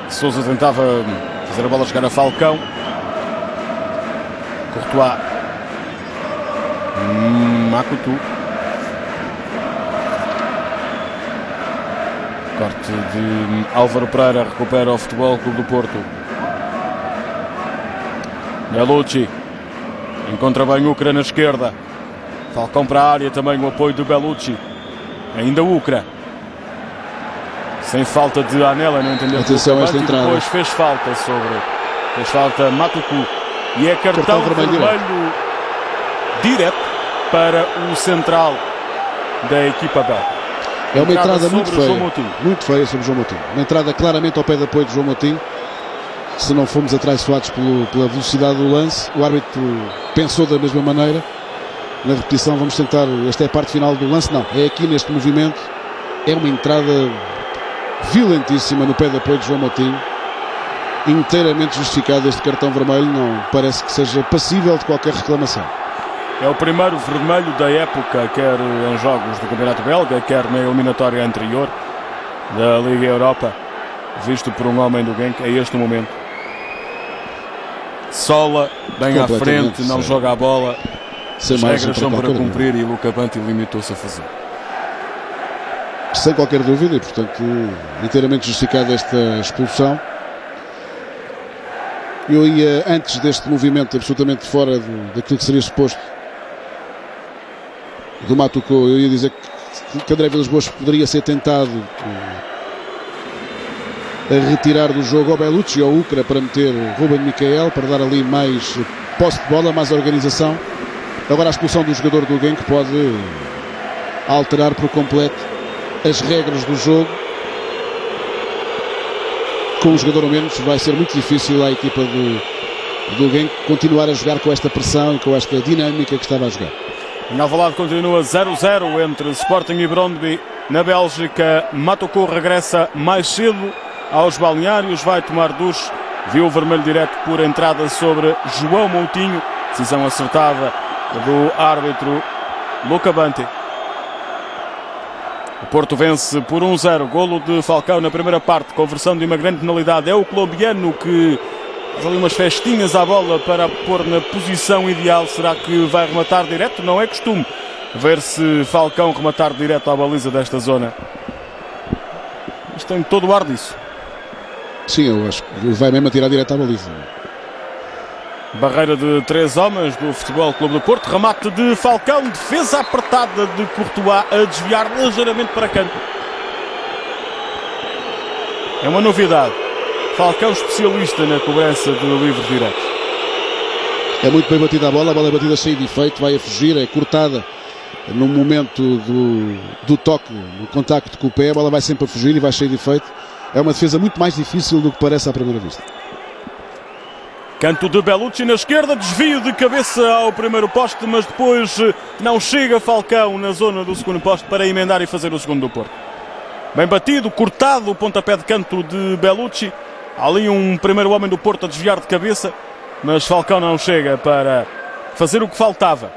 Sousa tentava fazer a bola chegar a Falcão. Courtois. Makutu. Corte de Álvaro Pereira, recupera o Futebol Clube do Porto. Bellucci. Encontra bem Ucra na esquerda. Falcão para a área, também o apoio do Bellucci. Ainda Ucra. Sem falta de Anela, não entendeu. Atenção a esta entrada. Depois fez falta Matuku. E é cartão vermelho direto para o central da equipa belga. É uma entrada muito feia sobre João Moutinho. Uma entrada claramente ao pé de apoio de João Moutinho. Se não fomos atraiçoados pela velocidade do lance, o árbitro pensou da mesma maneira. Na repetição vamos tentar, esta é a parte final do lance, não, é aqui neste movimento. É uma entrada violentíssima no pé de apoio de João Moutinho, inteiramente justificado. Este cartão vermelho não parece que seja passível de qualquer reclamação. É o primeiro vermelho da época, quer em jogos do Campeonato Belga, quer na eliminatória anterior da Liga Europa, visto por um homem do Genk a este momento. Sola, bem à frente, não joga a bola. As regras são para cumprir e Lucabanti limitou-se a fazer. Sem qualquer dúvida, e portanto inteiramente justificada esta expulsão. Eu ia, antes deste movimento absolutamente fora daquilo que seria suposto do Matuko, eu ia dizer que André Vilas-Boas poderia ser tentado a retirar do jogo ao Bellucci ou ao Ucra para meter Ruben Miquel, para dar ali mais posse de bola, mais organização. Agora a expulsão do jogador do Genk pode alterar por completo as regras do jogo. Com um jogador ou menos vai ser muito difícil à equipa do Genk continuar a jogar com esta pressão e com esta dinâmica que estava a jogar. Em Alvalade continua 0-0 entre Sporting e Brøndby. Na Bélgica, Matuko regressa mais cedo aos balneários, vai tomar duche. Viu o vermelho direto por entrada sobre João Moutinho. Decisão acertada do árbitro Lucabanti. O Porto vence por 1-0. Golo de Falcão na primeira parte, conversão de uma grande penalidade. É o colombiano que faz ali umas festinhas à bola para pôr na posição ideal. Será que vai rematar direto? Não é costume ver se Falcão rematar direto à baliza desta zona. Mas tem todo o ar disso. Sim, eu acho que vai mesmo atirar direto à baliza. Barreira de 3 homens do Futebol Clube do Porto. Remate de Falcão. Defesa apertada de Courtois a desviar ligeiramente para canto. É uma novidade. Falcão especialista na cobrança de livres diretos. É muito bem batida a bola é batida cheia de efeito, vai a fugir, é cortada no momento do toque, do contacto com o pé, a bola vai sempre a fugir e vai cheio de efeito. É uma defesa muito mais difícil do que parece à primeira vista. Canto de Bellucci na esquerda, desvio de cabeça ao primeiro poste, mas depois não chega Falcão na zona do segundo poste para emendar e fazer o segundo do Porto. Bem batido, cortado o pontapé de canto de Bellucci. Há ali um primeiro homem do Porto a desviar de cabeça, mas Falcão não chega para fazer o que faltava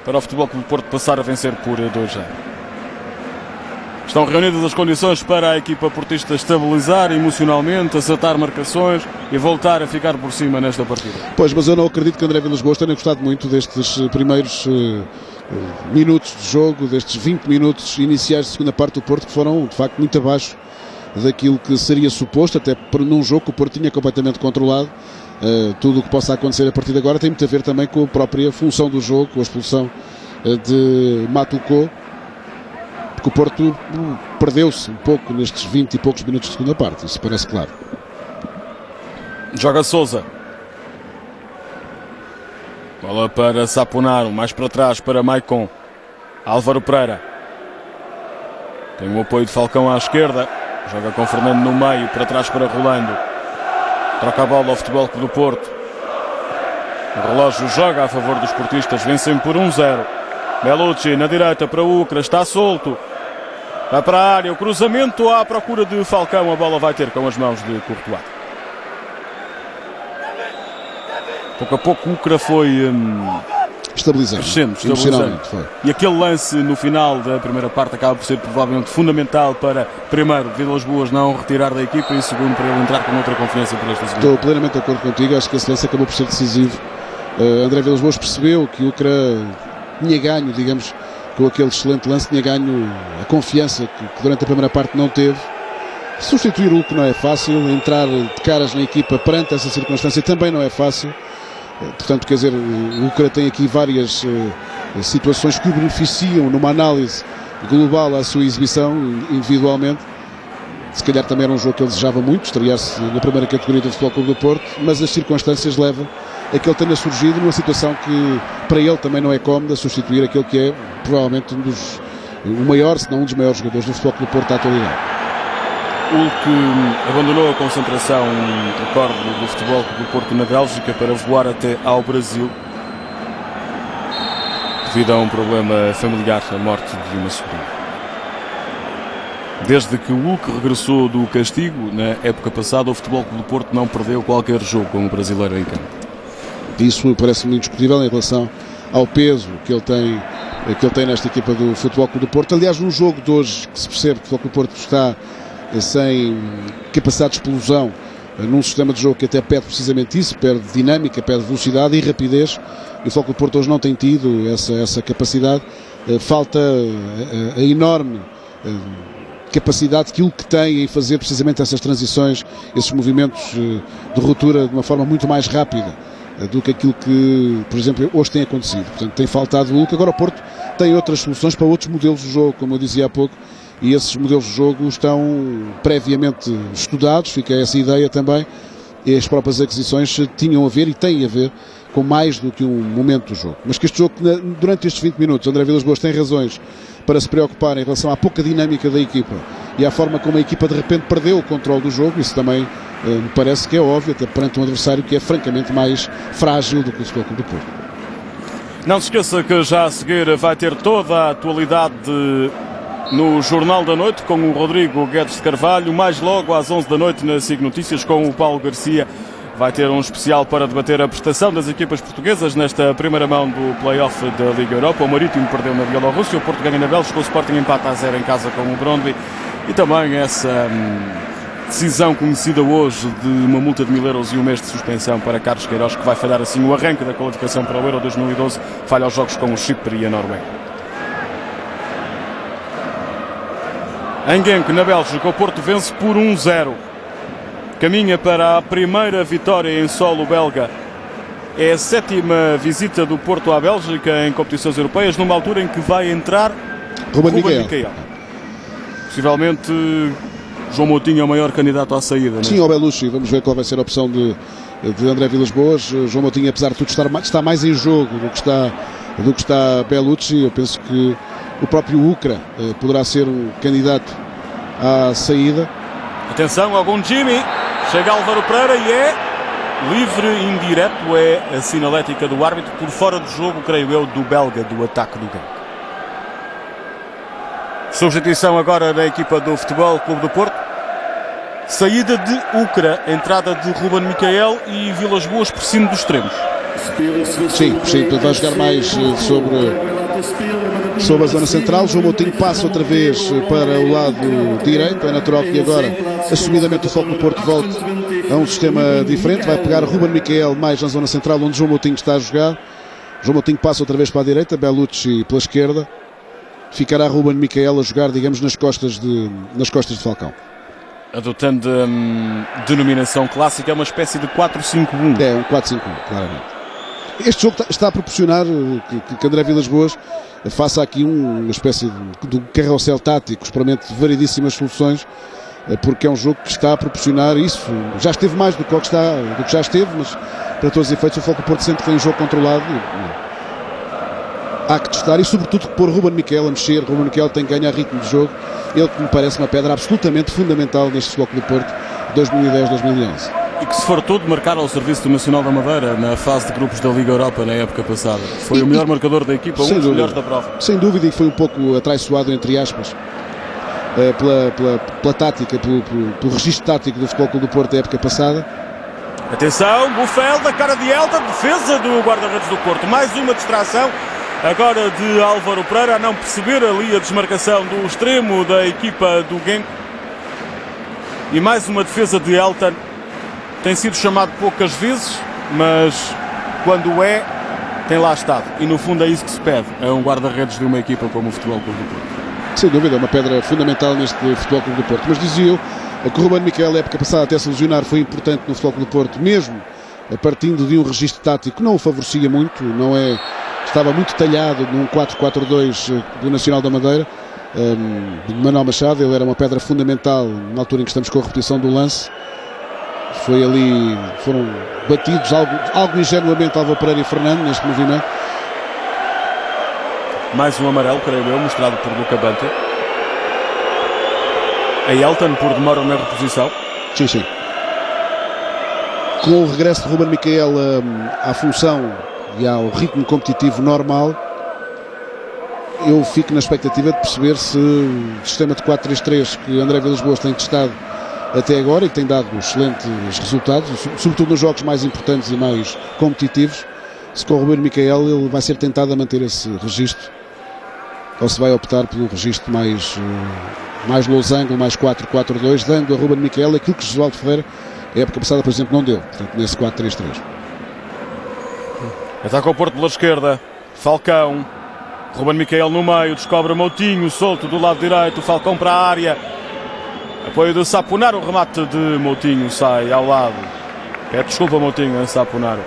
para o Futebol Clube do Porto passar a vencer por 2-0. Estão reunidas as condições para a equipa portista estabilizar emocionalmente, acertar marcações e voltar a ficar por cima nesta partida. Pois, mas eu não acredito que André Vilas-Boas tenha gostado muito destes primeiros minutos de jogo, destes 20 minutos iniciais de segunda parte do Porto, que foram de facto muito abaixo daquilo que seria suposto, até num jogo que o Porto tinha completamente controlado. Tudo o que possa acontecer a partir de agora tem muito a ver também com a própria função do jogo, com a expulsão de Matuko, porque o Porto perdeu-se um pouco nestes 20 e poucos minutos de segunda parte, isso parece claro. Joga Sousa. Bola para Saponaro, mais para trás para Maicon. Álvaro Pereira. Tem o apoio de Falcão à esquerda. Joga com Fernando no meio, para trás para Rolando. Troca a bola ao Futebol Clube do Porto. O relógio joga a favor dos portistas, vencem por 1-0. Bellucci na direita para o Ucra, está solto. Vai para a área, o cruzamento à procura de Falcão. A bola vai ter com as mãos de Courtois. Pouco a pouco o Ucra foi estabilizando, estabilizando. E aquele lance no final da primeira parte acaba por ser provavelmente fundamental para, primeiro, Vilas-Boas não retirar da equipa e, segundo, para ele entrar com outra confiança para esta segunda. Estou plenamente de acordo contigo, acho que esse lance acabou por ser decisivo. André Vilas-Boas percebeu que o Ucra tinha ganho, digamos, com aquele excelente lance, tinha ganho a confiança que durante a primeira parte não teve. Substituir o Ucra não é fácil, entrar de caras na equipa perante essa circunstância também não é fácil. Portanto, quer dizer, o Ucra tem aqui várias situações que o beneficiam numa análise global à sua exibição individualmente. Se calhar também era um jogo que ele desejava muito, estrear-se na primeira categoria do Futebol Clube do Porto, mas as circunstâncias levam a que ele tenha surgido numa situação que para ele também não é cómoda, substituir aquele que é provavelmente o maior, se não um dos maiores jogadores do Futebol Clube do Porto à atualidade. Hulk abandonou a concentração, recordo, do Futebol Clube do Porto na Bélgica para voar até ao Brasil devido a um problema familiar, a morte de uma sobrinha. Desde que o Hulk regressou do castigo na época passada, o Futebol Clube do Porto não perdeu qualquer jogo com o brasileiro em campo. Isso parece-me indiscutível em relação ao peso que ele tem nesta equipa do Futebol Clube do Porto. Aliás, no jogo de hoje que se percebe que o Futebol Clube do Porto está sem capacidade de explosão, num sistema de jogo que até pede precisamente isso, pede dinâmica, pede velocidade e rapidez, e o Futebol Clube do Porto hoje não tem tido essa capacidade. Falta a enorme capacidade que o que tem em fazer precisamente essas transições, esses movimentos de ruptura de uma forma muito mais rápida do que aquilo que, por exemplo, hoje tem acontecido. Portanto, tem faltado o Hulk. Agora o Porto tem outras soluções para outros modelos de jogo, como eu dizia há pouco, e esses modelos de jogo estão previamente estudados, fica essa ideia também, e as próprias aquisições tinham a ver e têm a ver com mais do que um momento do jogo. Mas que este jogo, durante estes 20 minutos, André Vilas-Boas tem razões para se preocupar em relação à pouca dinâmica da equipa e à forma como a equipa de repente perdeu o controle do jogo. Isso também me parece que é óbvio, até perante um adversário que é francamente mais frágil do que o Futebol Clube do Porto. Não se esqueça que já a seguir vai ter toda a atualidade no Jornal da Noite com o Rodrigo Guedes de Carvalho, mais logo às 11 da noite na SIC Notícias com o Paulo Garcia. Vai ter um especial para debater a prestação das equipas portuguesas nesta primeira mão do play-off da Liga Europa. O Marítimo perdeu na Bielorrússia, o Porto ganha na Bélgica, o Sporting empata a 0 em casa com o Brøndby. E também essa decisão conhecida hoje de uma multa de 1.000 euros e um mês de suspensão para Carlos Queiroz, que vai falhar assim o arranque da qualificação para o Euro 2012, falha os jogos com o Chipre e a Noruega. Em Genk, na Bélgica, o Porto vence por 1-0. Caminha para a primeira vitória em solo belga. É a 7ª visita do Porto à Bélgica em competições europeias, numa altura em que vai entrar Ruben Miquel. Possivelmente João Moutinho é o maior candidato à saída. Sim, ao Bellucci. Vamos ver qual vai ser a opção de André Vilas-Boas. João Moutinho, apesar de tudo, está mais em jogo do que está do que está Bellucci. Eu penso que o próprio Ucra poderá ser um candidato à saída. Atenção, algum Jimmy. Chega Álvaro Pereira e é livre indireto. É a sinalética do árbitro por fora do jogo, creio eu, do belga do ataque do Genk. Substituição agora da equipa do Futebol Clube do Porto. Saída de Ucra, entrada de Ruben Miquel e Vilas Boas por cima dos extremos. Sim, vai jogar mais sobre a zona central. João Moutinho passa outra vez para o lado direito. É natural que agora, assumidamente, o Futebol do Porto volte a um sistema diferente. Vai pegar Ruben Miquel mais na zona central, onde João Moutinho está a jogar. João Moutinho passa outra vez para a direita, Bellucci pela esquerda. Ficará Ruben Miquel a jogar, digamos, nas costas de Falcão. Adotando a denominação clássica, é uma espécie de 4-5-1. É um 4-5-1, claramente. Este jogo está a proporcionar que André Vilas Boas faça aqui uma espécie de carrossel tático, experimente variedíssimas soluções, porque é um jogo que está a proporcionar isso. Já esteve mais do que já esteve, mas para todos os efeitos o Futebol do Porto sempre tem um jogo controlado. Há que testar e sobretudo pôr Ruben Miquel a mexer. Ruben Miquel tem que ganhar ritmo de jogo. Ele que me parece uma pedra absolutamente fundamental neste Futebol do Porto 2010-2011. E que, se for todo, marcar ao serviço do Nacional da Madeira na fase de grupos da Liga Europa na época passada. Foi o melhor marcador da equipa, um dos melhores da prova. Sem dúvida, e foi um pouco atraiçoado, entre aspas, pela tática, pelo registro tático do Futebol Clube do Porto da época passada. Atenção, Buffel da cara de Elta, defesa do guarda-redes do Porto. Mais uma distração agora de Álvaro Pereira, a não perceber ali a desmarcação do extremo da equipa do Genk. E mais uma defesa de Elton. Tem sido chamado poucas vezes, mas quando tem lá estado. E no fundo é isso que se pede a um guarda-redes de uma equipa como o Futebol Clube do Porto. Sem dúvida, é uma pedra fundamental neste Futebol Clube do Porto. Mas dizia eu, que o Ruben Miquel, a época passada, até se lesionar, foi importante no Futebol Clube do Porto, mesmo partindo de um registro tático que não o favorecia muito, estava muito talhado num 4-4-2 do Nacional da Madeira, de Manuel Machado. Ele era uma pedra fundamental na altura em que estamos com a repetição do lance. Foram batidos algo ingenuamente Álvaro Pereira e Fernando neste movimento. Mais um amarelo, creio eu, mostrado por Luca Bante. A Elton por demora na reposição. Sim. Com o regresso de Ruben Miquel à função e ao ritmo competitivo normal, eu fico na expectativa de perceber se o sistema de 4-3-3 que André Vilas Boas tem testado até agora e que tem dado excelentes resultados, sobretudo nos jogos mais importantes e mais competitivos, se com o Ruben Miquel ele vai ser tentado a manter esse registro ou se vai optar por um registro mais losango, mais 4-4-2, dando a Ruben Miquel aquilo que Josualdo Ferreira, a época passada, por exemplo, não deu, portanto, nesse 4-3-3. Ataca o Porto pela esquerda, Falcão, Ruben Miquel no meio, descobre Moutinho, solto do lado direito, Falcão para a área, apoio de Saponaro, o remate de Moutinho sai ao lado. Desculpa, Moutinho, Saponaro.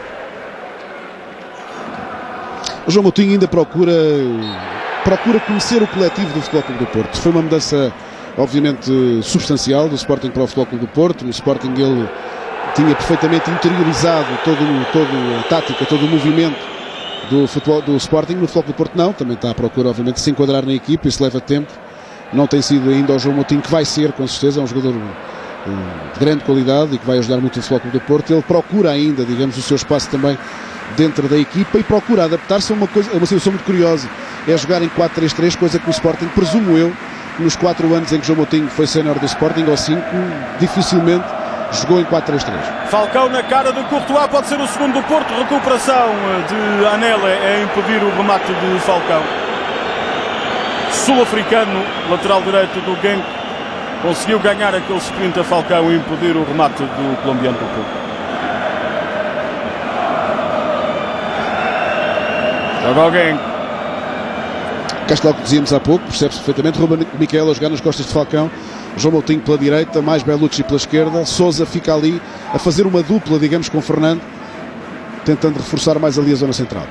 O João Moutinho ainda procura conhecer o coletivo do Futebol Clube do Porto. Foi uma mudança, obviamente, substancial do Sporting para o Futebol Clube do Porto. No Sporting ele tinha perfeitamente interiorizado toda a tática, todo o movimento do Sporting. No Futebol Clube do Porto não, também está à procura, obviamente, de se enquadrar na equipe. Isso leva tempo. Não tem sido ainda o João Moutinho, que vai ser, com certeza, é um jogador de grande qualidade e que vai ajudar muito o Futebol Clube do Porto. Ele procura ainda, digamos, o seu espaço também dentro da equipa e procura adaptar-se a uma situação muito curiosa. É jogar em 4-3-3, coisa que o Sporting, presumo eu, nos 4 anos em que João Moutinho foi sénior do Sporting, ou 5, dificilmente jogou em 4-3-3. Falcão na cara do Courtois, pode ser o segundo do Porto. Recuperação de Anele é impedir o remate de Falcão. Sul-africano, lateral direito do Genk, conseguiu ganhar aquele sprint a Falcão e impedir o remate do colombiano do Porto. Joga alguém. Cá está o que dizíamos há pouco, percebe-se perfeitamente. Ruben Miquel a jogar nas costas de Falcão, João Moutinho pela direita, mais Bellucci pela esquerda. Sousa fica ali a fazer uma dupla, digamos, com Fernando, tentando reforçar mais ali a zona central.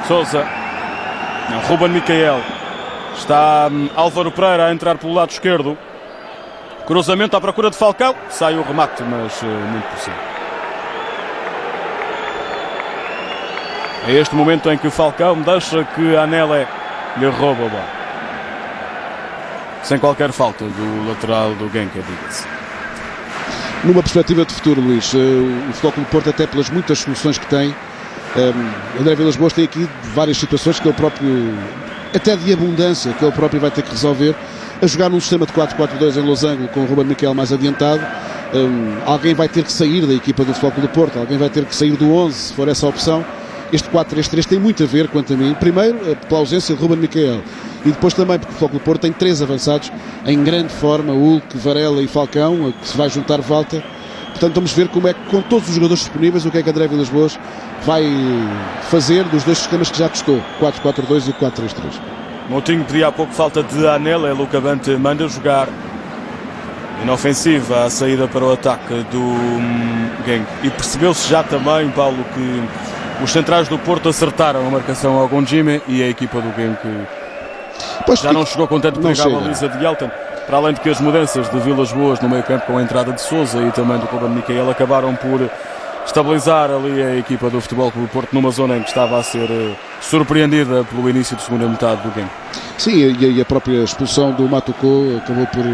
Sousa, Ruben Miquel. Está Álvaro Pereira a entrar pelo lado esquerdo. Cruzamento à procura de Falcão. Sai o remate, mas muito por cima. É este momento em que Falcão deixa que Anele lhe rouba a bola. Sem qualquer falta do lateral do Genk, diga-se. Numa perspectiva de futuro, Luís, o Futebol Clube do Porto, até pelas muitas soluções que tem, André Vilas-Boas tem aqui várias situações que ele próprio, até de abundância, que ele próprio vai ter que resolver. A jogar num sistema de 4-4-2 em losango, com o Ruben Miquel mais adiantado, alguém vai ter que sair da equipa do Futebol Clube do Porto, alguém vai ter que sair do 11, se for essa a opção. Este 4-3-3 tem muito a ver, quanto a mim, primeiro pela ausência de Ruben Miquel, e depois também porque o Futebol Clube do Porto tem 3 avançados em grande forma, Hulk, Varela e Falcão, que se vai juntar Walter. Portanto, vamos ver como é que, com todos os jogadores disponíveis, o que é que André Vilas-Boas vai fazer dos dois sistemas que já testou, 4-4-2 e 4-3-3. Moutinho pedia há pouco falta de Anele, Luca Bante manda jogar inofensiva a saída para o ataque do Genk. E percebeu-se já também, Paulo, que os centrais do Porto acertaram a marcação ao Gonjime e a equipa do Genk já não chegou com tanto perigo à baliza de Yelton. Para além de que as mudanças de Vilas-Boas no meio campo com a entrada de Sousa e também do Ruben Miquel acabaram por estabilizar ali a equipa do Futebol Clube do Porto numa zona em que estava a ser surpreendida pelo início da segunda metade do game. Sim, e a própria expulsão do Matuko acabou por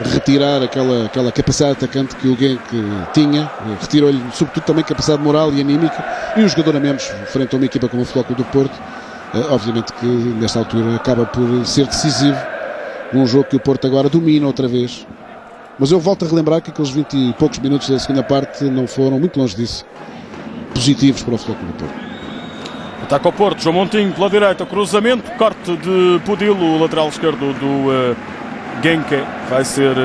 retirar aquela capacidade de atacante que o Genk tinha, retirou-lhe sobretudo também capacidade moral e anímica, e um jogador a menos frente a uma equipa como o Futebol Clube do Porto, obviamente que nesta altura acaba por ser decisivo num jogo que o Porto agora domina outra vez. Mas eu volto a relembrar que aqueles 20 e poucos minutos da segunda parte não foram, muito longe disso, positivos para o Futebol Clube do Porto. Ataca ao Porto, João Moutinho pela direita, cruzamento, corte de Pudilo, o lateral esquerdo do Genk. Vai ser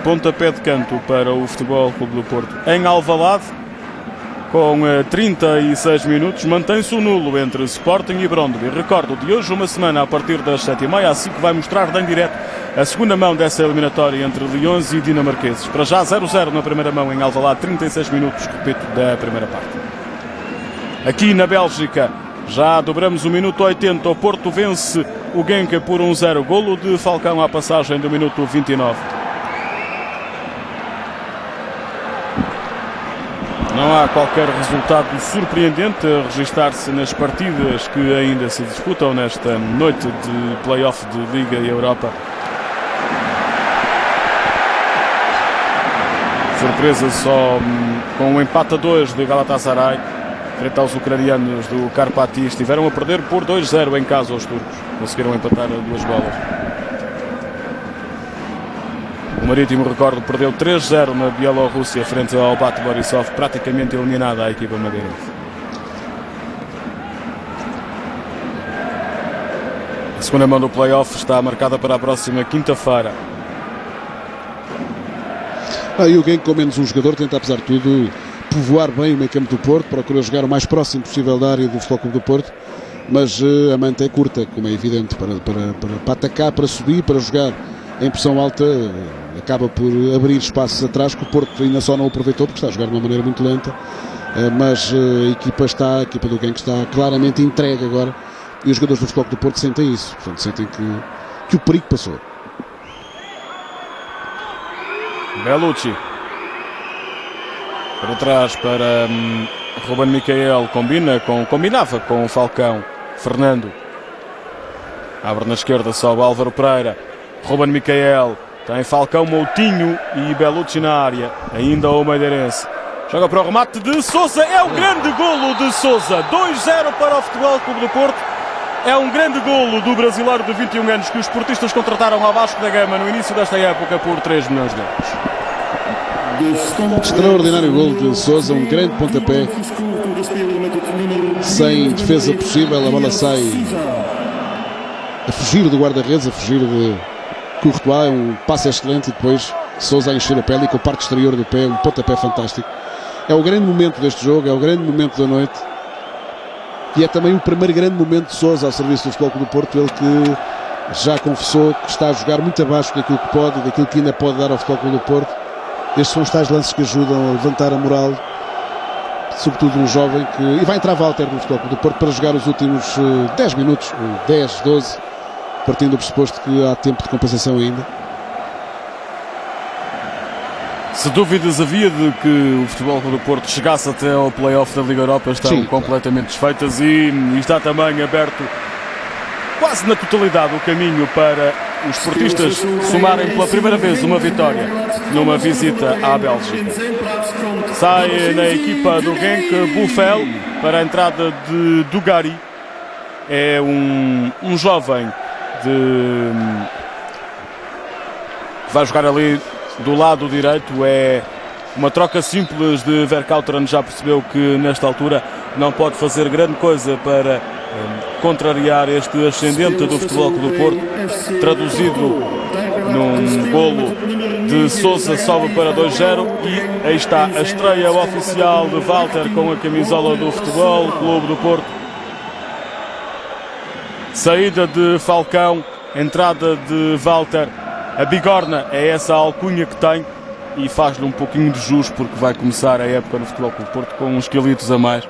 pontapé de canto para o Futebol Clube do Porto. Em Alvalade, com 36 minutos, mantém-se o nulo entre Sporting e Brøndby. Recordo, de hoje uma semana, a partir das 7h30, assim que vai mostrar em direto a segunda mão dessa eliminatória entre Leões e dinamarqueses. Para já 0-0 na primeira mão em Alvalade, 36 minutos, repito, da primeira parte. Aqui na Bélgica, já dobramos o minuto 80. O Porto vence o Genk por 1-0. Golo de Falcão à passagem do minuto 29. Não há qualquer resultado surpreendente a registrar-se nas partidas que ainda se disputam nesta noite de play-off de Liga e Europa. Surpresa só com um empate a 2 de Galatasaray frente aos ucranianos do Karpati. Estiveram a perder por 2-0 em casa aos turcos. Conseguiram empatar a 2 bolas. O Marítimo, recordo, perdeu 3-0 na Bielorrússia frente ao Bate Borisov, praticamente eliminada a equipa madeirense. A segunda mão do play-off está marcada para a próxima quinta-feira. E o Genk, com menos um jogador, tenta, apesar de tudo, povoar bem o meio campo do Porto, procura jogar o mais próximo possível da área do Futebol Clube do Porto, mas a manta é curta, como é evidente, para atacar, para subir, para jogar em pressão alta, acaba por abrir espaços atrás que o Porto ainda só não aproveitou porque está a jogar de uma maneira muito lenta, mas a equipa do Genk está claramente entregue agora e os jogadores do Futebol Clube do Porto sentem isso, portanto sentem que o perigo passou. Bellucci para trás para Ruben Miquel, combinava com o Falcão. Fernando abre na esquerda, sobe Álvaro Pereira. Ruben Miquel tem Falcão, Moutinho e Bellucci na área. Ainda o madeirense joga para o remate de Sousa. É o grande golo de Sousa. 2-0 para o Futebol Clube do Porto. É um grande golo do brasileiro de 21 anos que os portistas contrataram ao Vasco da Gama no início desta época por 3 milhões de euros. Extraordinário golo de Sousa, um grande pontapé, sem defesa possível, a bola sai a fugir do guarda-redes, a fugir de Courtois, é um passe excelente e depois Sousa a encher a pele e com a parte exterior do pé, um pontapé fantástico. É o grande momento deste jogo, é o grande momento da noite e é também o primeiro grande momento de Sousa ao serviço do Futebol Clube do Porto, ele que já confessou que está a jogar muito abaixo daquilo que pode e daquilo que ainda pode dar ao Futebol Clube do Porto. Estes são os tais lances que ajudam a levantar a moral, sobretudo um jovem que... E vai entrar Walter no Futebol Clube do Porto para jogar os últimos 10 minutos, 10, 12, partindo do pressuposto que há tempo de compensação ainda. Se dúvidas havia de que o Futebol Clube do Porto chegasse até ao play-off da Liga Europa, estão Sim, completamente desfeitas e está também aberto quase na totalidade o caminho para os portistas somarem pela primeira vez uma vitória numa visita à Bélgica. Sai na equipa do Genk Buffel para a entrada de Dugarry. É um jovem que vai jogar ali do lado direito. É uma troca simples de Verkauteren. Já percebeu que nesta altura não pode fazer grande coisa para contrariar este ascendente do Futebol Clube do Porto, traduzido num golo de Sousa. Sobe para 2-0 e aí está a estreia oficial de Walter com a camisola do Futebol Clube do Porto. Saída de Falcão, entrada de Walter. A bigorna é essa alcunha que tem e faz-lhe um pouquinho de jus porque vai começar a época no Futebol Clube do Porto com uns quilitos a mais.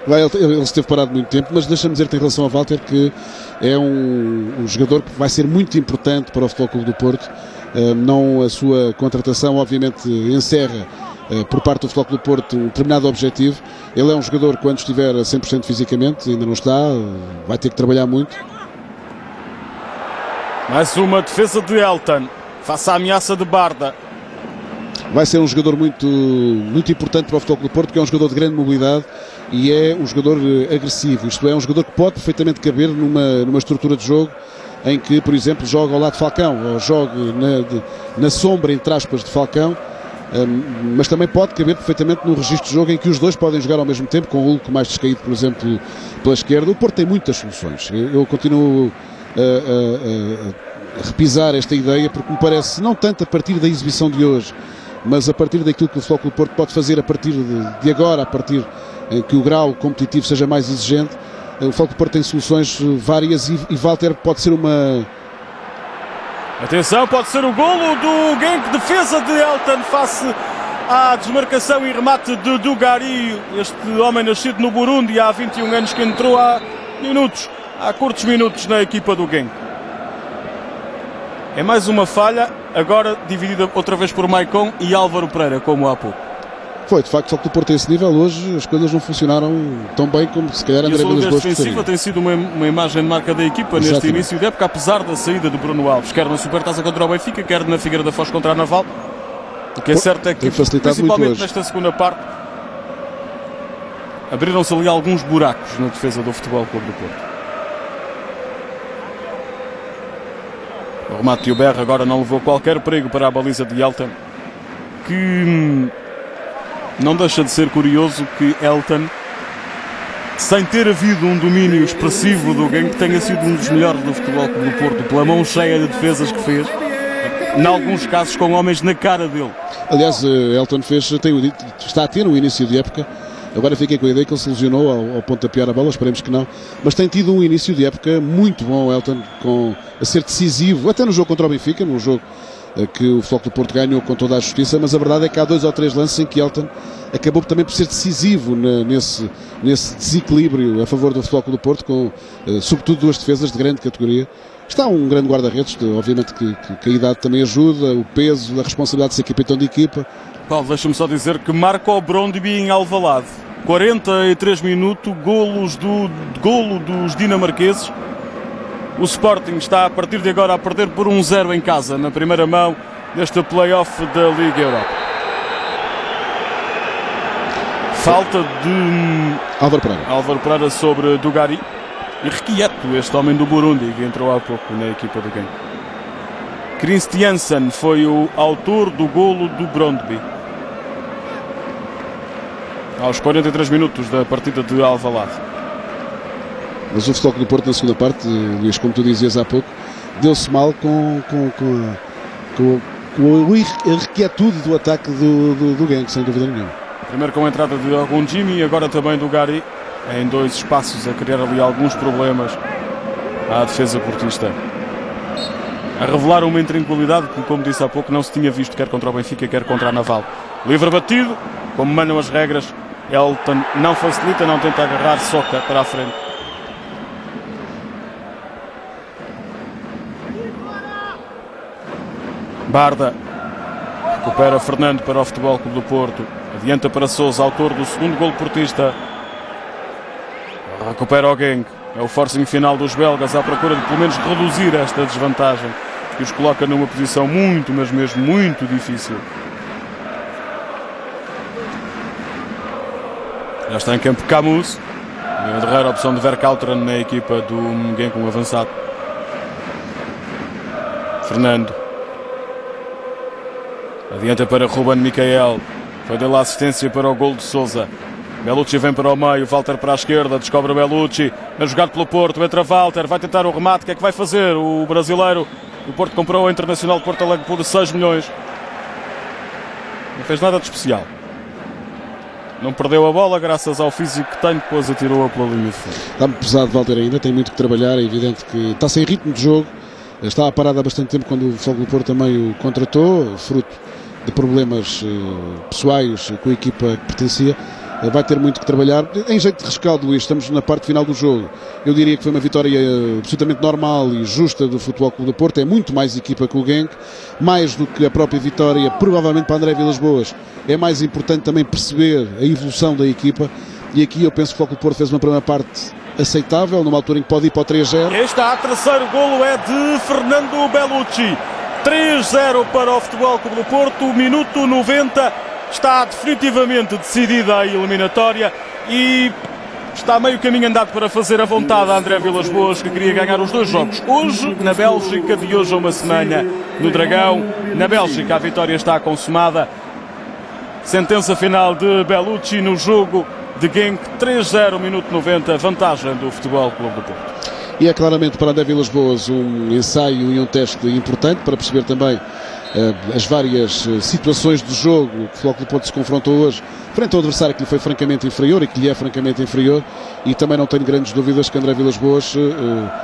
Ele esteve parado muito tempo, mas deixa-me dizer-te em relação a Walter que é um jogador que vai ser muito importante para o Futebol Clube do Porto. Não a sua contratação, obviamente, encerra por parte do Futebol Clube do Porto um determinado objetivo. Ele é um jogador, quando estiver a 100% fisicamente, ainda não está, vai ter que trabalhar muito. Mais uma defesa de Elton, face à ameaça de Barda. Vai ser um jogador muito importante para o Futebol Clube do Porto, porque é um jogador de grande mobilidade e é um jogador agressivo. Isto é, um jogador que pode perfeitamente caber numa estrutura de jogo em que, por exemplo, joga ao lado de Falcão ou joga na sombra, entre aspas, de Falcão, mas também pode caber perfeitamente num registro de jogo em que os dois podem jogar ao mesmo tempo, com o Hulk mais descaído, por exemplo, pela esquerda. O Porto tem muitas soluções. Eu continuo a repisar esta ideia porque me parece, não tanto a partir da exibição de hoje, mas a partir daquilo que o Futebol Clube do Porto pode fazer a partir de agora, a partir que o grau competitivo seja mais exigente. O Futebol Clube do Porto tem soluções várias e Walter pode ser uma... Atenção, pode ser o golo do Genk, defesa de Elton face à desmarcação e remate de Dugarry, este homem nascido no Burundi há 21 anos, que entrou há curtos minutos na equipa do Genk. É mais uma falha, agora dividida outra vez por Maicon e Álvaro Pereira, como há pouco. Foi, de facto, só que o Porto a esse nível hoje as coisas não funcionaram tão bem como se calhar André Vilas Boas gostaria. A defensiva tem sido uma imagem de marca da equipa neste início de época, apesar da saída de Bruno Alves, quer na Supertaça contra o Benfica, quer na Figueira da Foz contra a Naval. O que é certo é que, principalmente nesta segunda parte, abriram-se ali alguns buracos na defesa do Futebol Clube do Porto. O remate de Uber agora não levou qualquer perigo para a baliza de Elton, que não deixa de ser curioso que Elton, sem ter havido um domínio expressivo do Genk, tenha sido um dos melhores do Futebol Clube do Porto, pela mão cheia de defesas que fez, em alguns casos com homens na cara dele. Aliás, Elton está a ter um início de época. Agora fiquei com a ideia que ele se lesionou ao pontapear a bola, esperemos que não. Mas tem tido um início de época muito bom, Elton, a ser decisivo, até no jogo contra o Benfica, num jogo que o Futebol Clube do Porto ganhou com toda a justiça, mas a verdade é que há 2 ou 3 lances em que Elton acabou também por ser decisivo nesse desequilíbrio a favor do Futebol Clube do Porto, com sobretudo 2 defesas de grande categoria. Está um grande guarda-redes, obviamente que a idade também ajuda, o peso, a responsabilidade de ser capitão de equipa. Paulo, deixa-me só dizer que Marco Brondby em Alvalade, 43 minutos, golo dos dinamarqueses. O Sporting está a partir de agora a perder por 1-0 em casa, na primeira mão deste play-off da Liga Europa. Falta de Álvaro Pereira sobre Dugarry. E requieto este homem do Burundi que entrou há pouco na equipa do Genk. Christiansen foi o autor do golo do Brondby. Aos 43 minutos da partida de Alvalade. Mas o Futebol Clube do Porto na segunda parte, Luís, como tu dizias há pouco, deu-se mal com a inquietude do ataque do Genk, sem dúvida nenhuma. Primeiro com a entrada de Ogunjimi e agora também do Dugarry, em 2 espaços, a criar ali alguns problemas à defesa portista. A revelar uma intranquilidade que, como disse há pouco, não se tinha visto quer contra o Benfica, quer contra a Naval. Livre batido, como mandam as regras, Elton não facilita, não tenta agarrar, soca para a frente. Barda Recupera Fernando para o Futebol Clube do Porto. Adianta para Sousa, autor do segundo golo portista. Recupera o Genk. É o forcing final dos belgas à procura de pelo menos reduzir esta desvantagem, que os coloca numa posição muito, mas mesmo muito difícil. Já está em campo Camus. A derradeira opção de Verkauteren na equipa do Genk, um avançado. Fernando. Adianta para Ruben Michael. Foi dele a assistência para o gol de Sousa. Bellucci vem para o meio, Walter para a esquerda, descobre Bellucci, é jogado pelo Porto, entra Walter, vai tentar o remate, o que é que vai fazer o brasileiro? O Porto comprou o Internacional de Porto Alegre por 6 milhões. Não fez nada de especial. Não perdeu a bola graças ao físico que tem, depois atirou-a pela linha de fundo. Está-me pesado Walter ainda, tem muito que trabalhar, é evidente que está sem ritmo de jogo, está parado há bastante tempo quando o Futebol do Porto também o contratou, fruto de problemas pessoais com a equipa que pertencia. Vai ter muito que trabalhar. Em jeito de rescaldo, Luís, estamos na parte final do jogo. Eu diria que foi uma vitória absolutamente normal e justa do Futebol Clube do Porto. É muito mais equipa que o Genk, mais do que a própria vitória, provavelmente para André Vilas-Boas. É mais importante também perceber a evolução da equipa. E aqui eu penso que o Futebol Clube do Porto fez uma primeira parte aceitável, numa altura em que pode ir para o 3-0. Este terceiro golo é de Fernando Bellucci. 3-0 para o Futebol Clube do Porto, minuto 90. Está definitivamente decidida a eliminatória e está meio caminho andado para fazer a vontade a André Vilas-Boas, que queria ganhar os 2 jogos. Hoje, na Bélgica, de hoje a uma semana, no Dragão. Na Bélgica, a vitória está consumada. Sentença final de Bellucci no jogo de Genk. 3-0, minuto 90, vantagem do Futebol Clube do Porto. E é claramente para André Vilas-Boas um ensaio e um teste importante para perceber também as várias situações de jogo que o Futebol Clube do Porto se confrontou hoje frente ao adversário que lhe foi francamente inferior e que lhe é francamente inferior, e também não tenho grandes dúvidas que André Vilas-Boas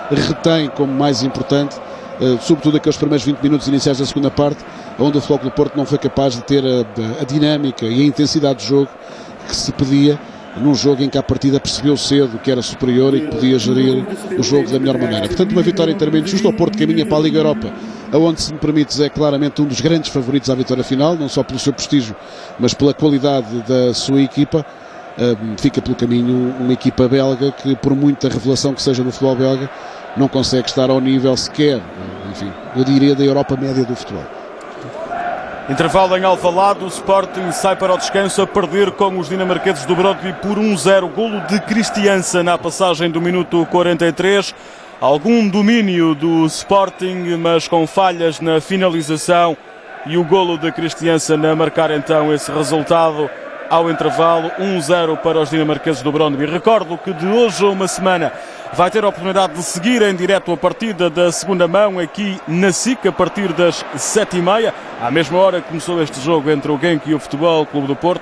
retém como mais importante sobretudo aqueles primeiros 20 minutos iniciais da segunda parte, onde o Futebol Clube do Porto não foi capaz de ter a dinâmica e a intensidade de jogo que se pedia num jogo em que a partida percebeu cedo que era superior e que podia gerir o jogo da melhor maneira. Portanto, uma vitória inteiramente justa. O Porto caminha para a Liga Europa, aonde, se me permites, é claramente um dos grandes favoritos à vitória final, não só pelo seu prestígio, mas pela qualidade da sua equipa. Fica pelo caminho uma equipa belga que, por muita revelação que seja no futebol belga, não consegue estar ao nível sequer, enfim, eu diria, da Europa média do futebol. Intervalo em Alvalade, o Sporting sai para o descanso a perder com os dinamarqueses do Brøndby por 1-0. Golo de Christiansen na passagem do minuto 43. Algum domínio do Sporting, mas com falhas na finalização. E o golo de Christiansen a marcar então esse resultado ao intervalo. 1-0 para os dinamarqueses do Brøndby. Recordo que de hoje a uma semana vai ter a oportunidade de seguir em direto a partida da segunda mão aqui na SIC a partir das 7h30. À mesma hora que começou este jogo entre o Genk e o Futebol Clube do Porto.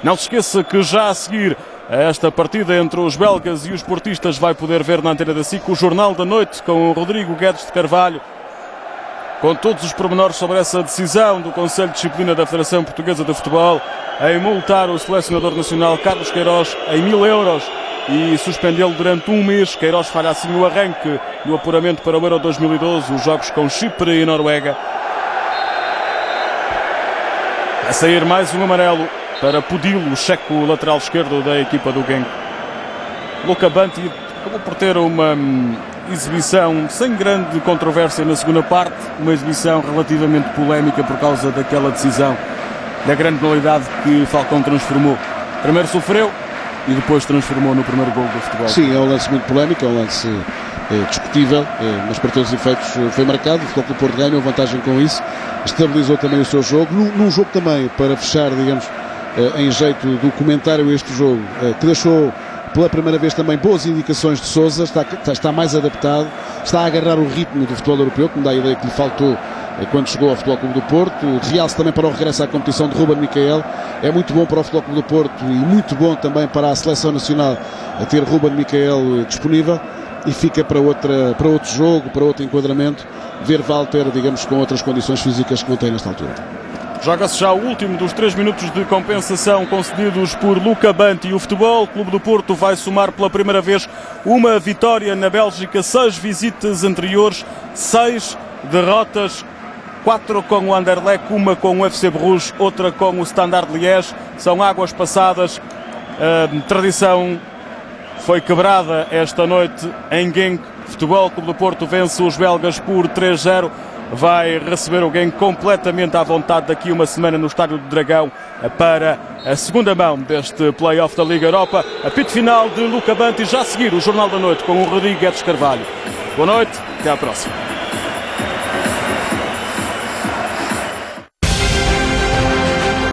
Não se esqueça que já a seguir a esta partida entre os belgas e os portistas vai poder ver na antena da SIC o Jornal da Noite com o Rodrigo Guedes de Carvalho, com todos os pormenores sobre essa decisão do Conselho de Disciplina da Federação Portuguesa de Futebol em multar o selecionador nacional Carlos Queiroz em 1000 euros e suspendê-lo durante um mês. Queiroz falha assim o arranque do apuramento para o Euro 2012, os jogos com Chipre e Noruega. A sair mais um amarelo para Pudilo, o checo lateral esquerdo da equipa do Genk. Luca Banti acabou por ter uma exibição sem grande controvérsia na segunda parte, uma exibição relativamente polémica por causa daquela decisão da grande penalidade que Falcão transformou. Primeiro sofreu e depois transformou no primeiro gol do futebol. Sim, é um lance muito polémico, é um lance discutível, mas para todos os efeitos foi marcado. O Futebol Clube do Porto ganhou vantagem com isso, estabilizou também o seu jogo, num jogo também, para fechar, digamos, em jeito do comentário este jogo, que deixou pela primeira vez também boas indicações de Sousa, está mais adaptado, está a agarrar o ritmo do futebol europeu, que me dá a ideia que lhe faltou quando chegou ao Futebol Clube do Porto. Realce também para o regresso à competição de Ruben Michael, é muito bom para o Futebol Clube do Porto e muito bom também para a Seleção Nacional a ter Ruben Michael disponível, e fica para outro jogo, para outro enquadramento, ver Walter, digamos, com outras condições físicas que não tem nesta altura. Joga-se já o último dos 3 minutos de compensação concedidos por Luca Banti. O Futebol Clube do Porto vai somar pela primeira vez uma vitória na Bélgica, 6 visitas anteriores, 6 derrotas, 4 com o Anderlecht, uma com o FC Bruges, outra com o Standard Liège. São águas passadas. A tradição foi quebrada esta noite em Genk. Futebol Clube do Porto vence os belgas por 3-0. Vai receber o Genk completamente à vontade daqui uma semana no Estádio do Dragão para a segunda mão deste play-off da Liga Europa. Apito final de Luca Banti, já a seguir o Jornal da Noite com o Rodrigo Guedes Carvalho. Boa noite, até à próxima.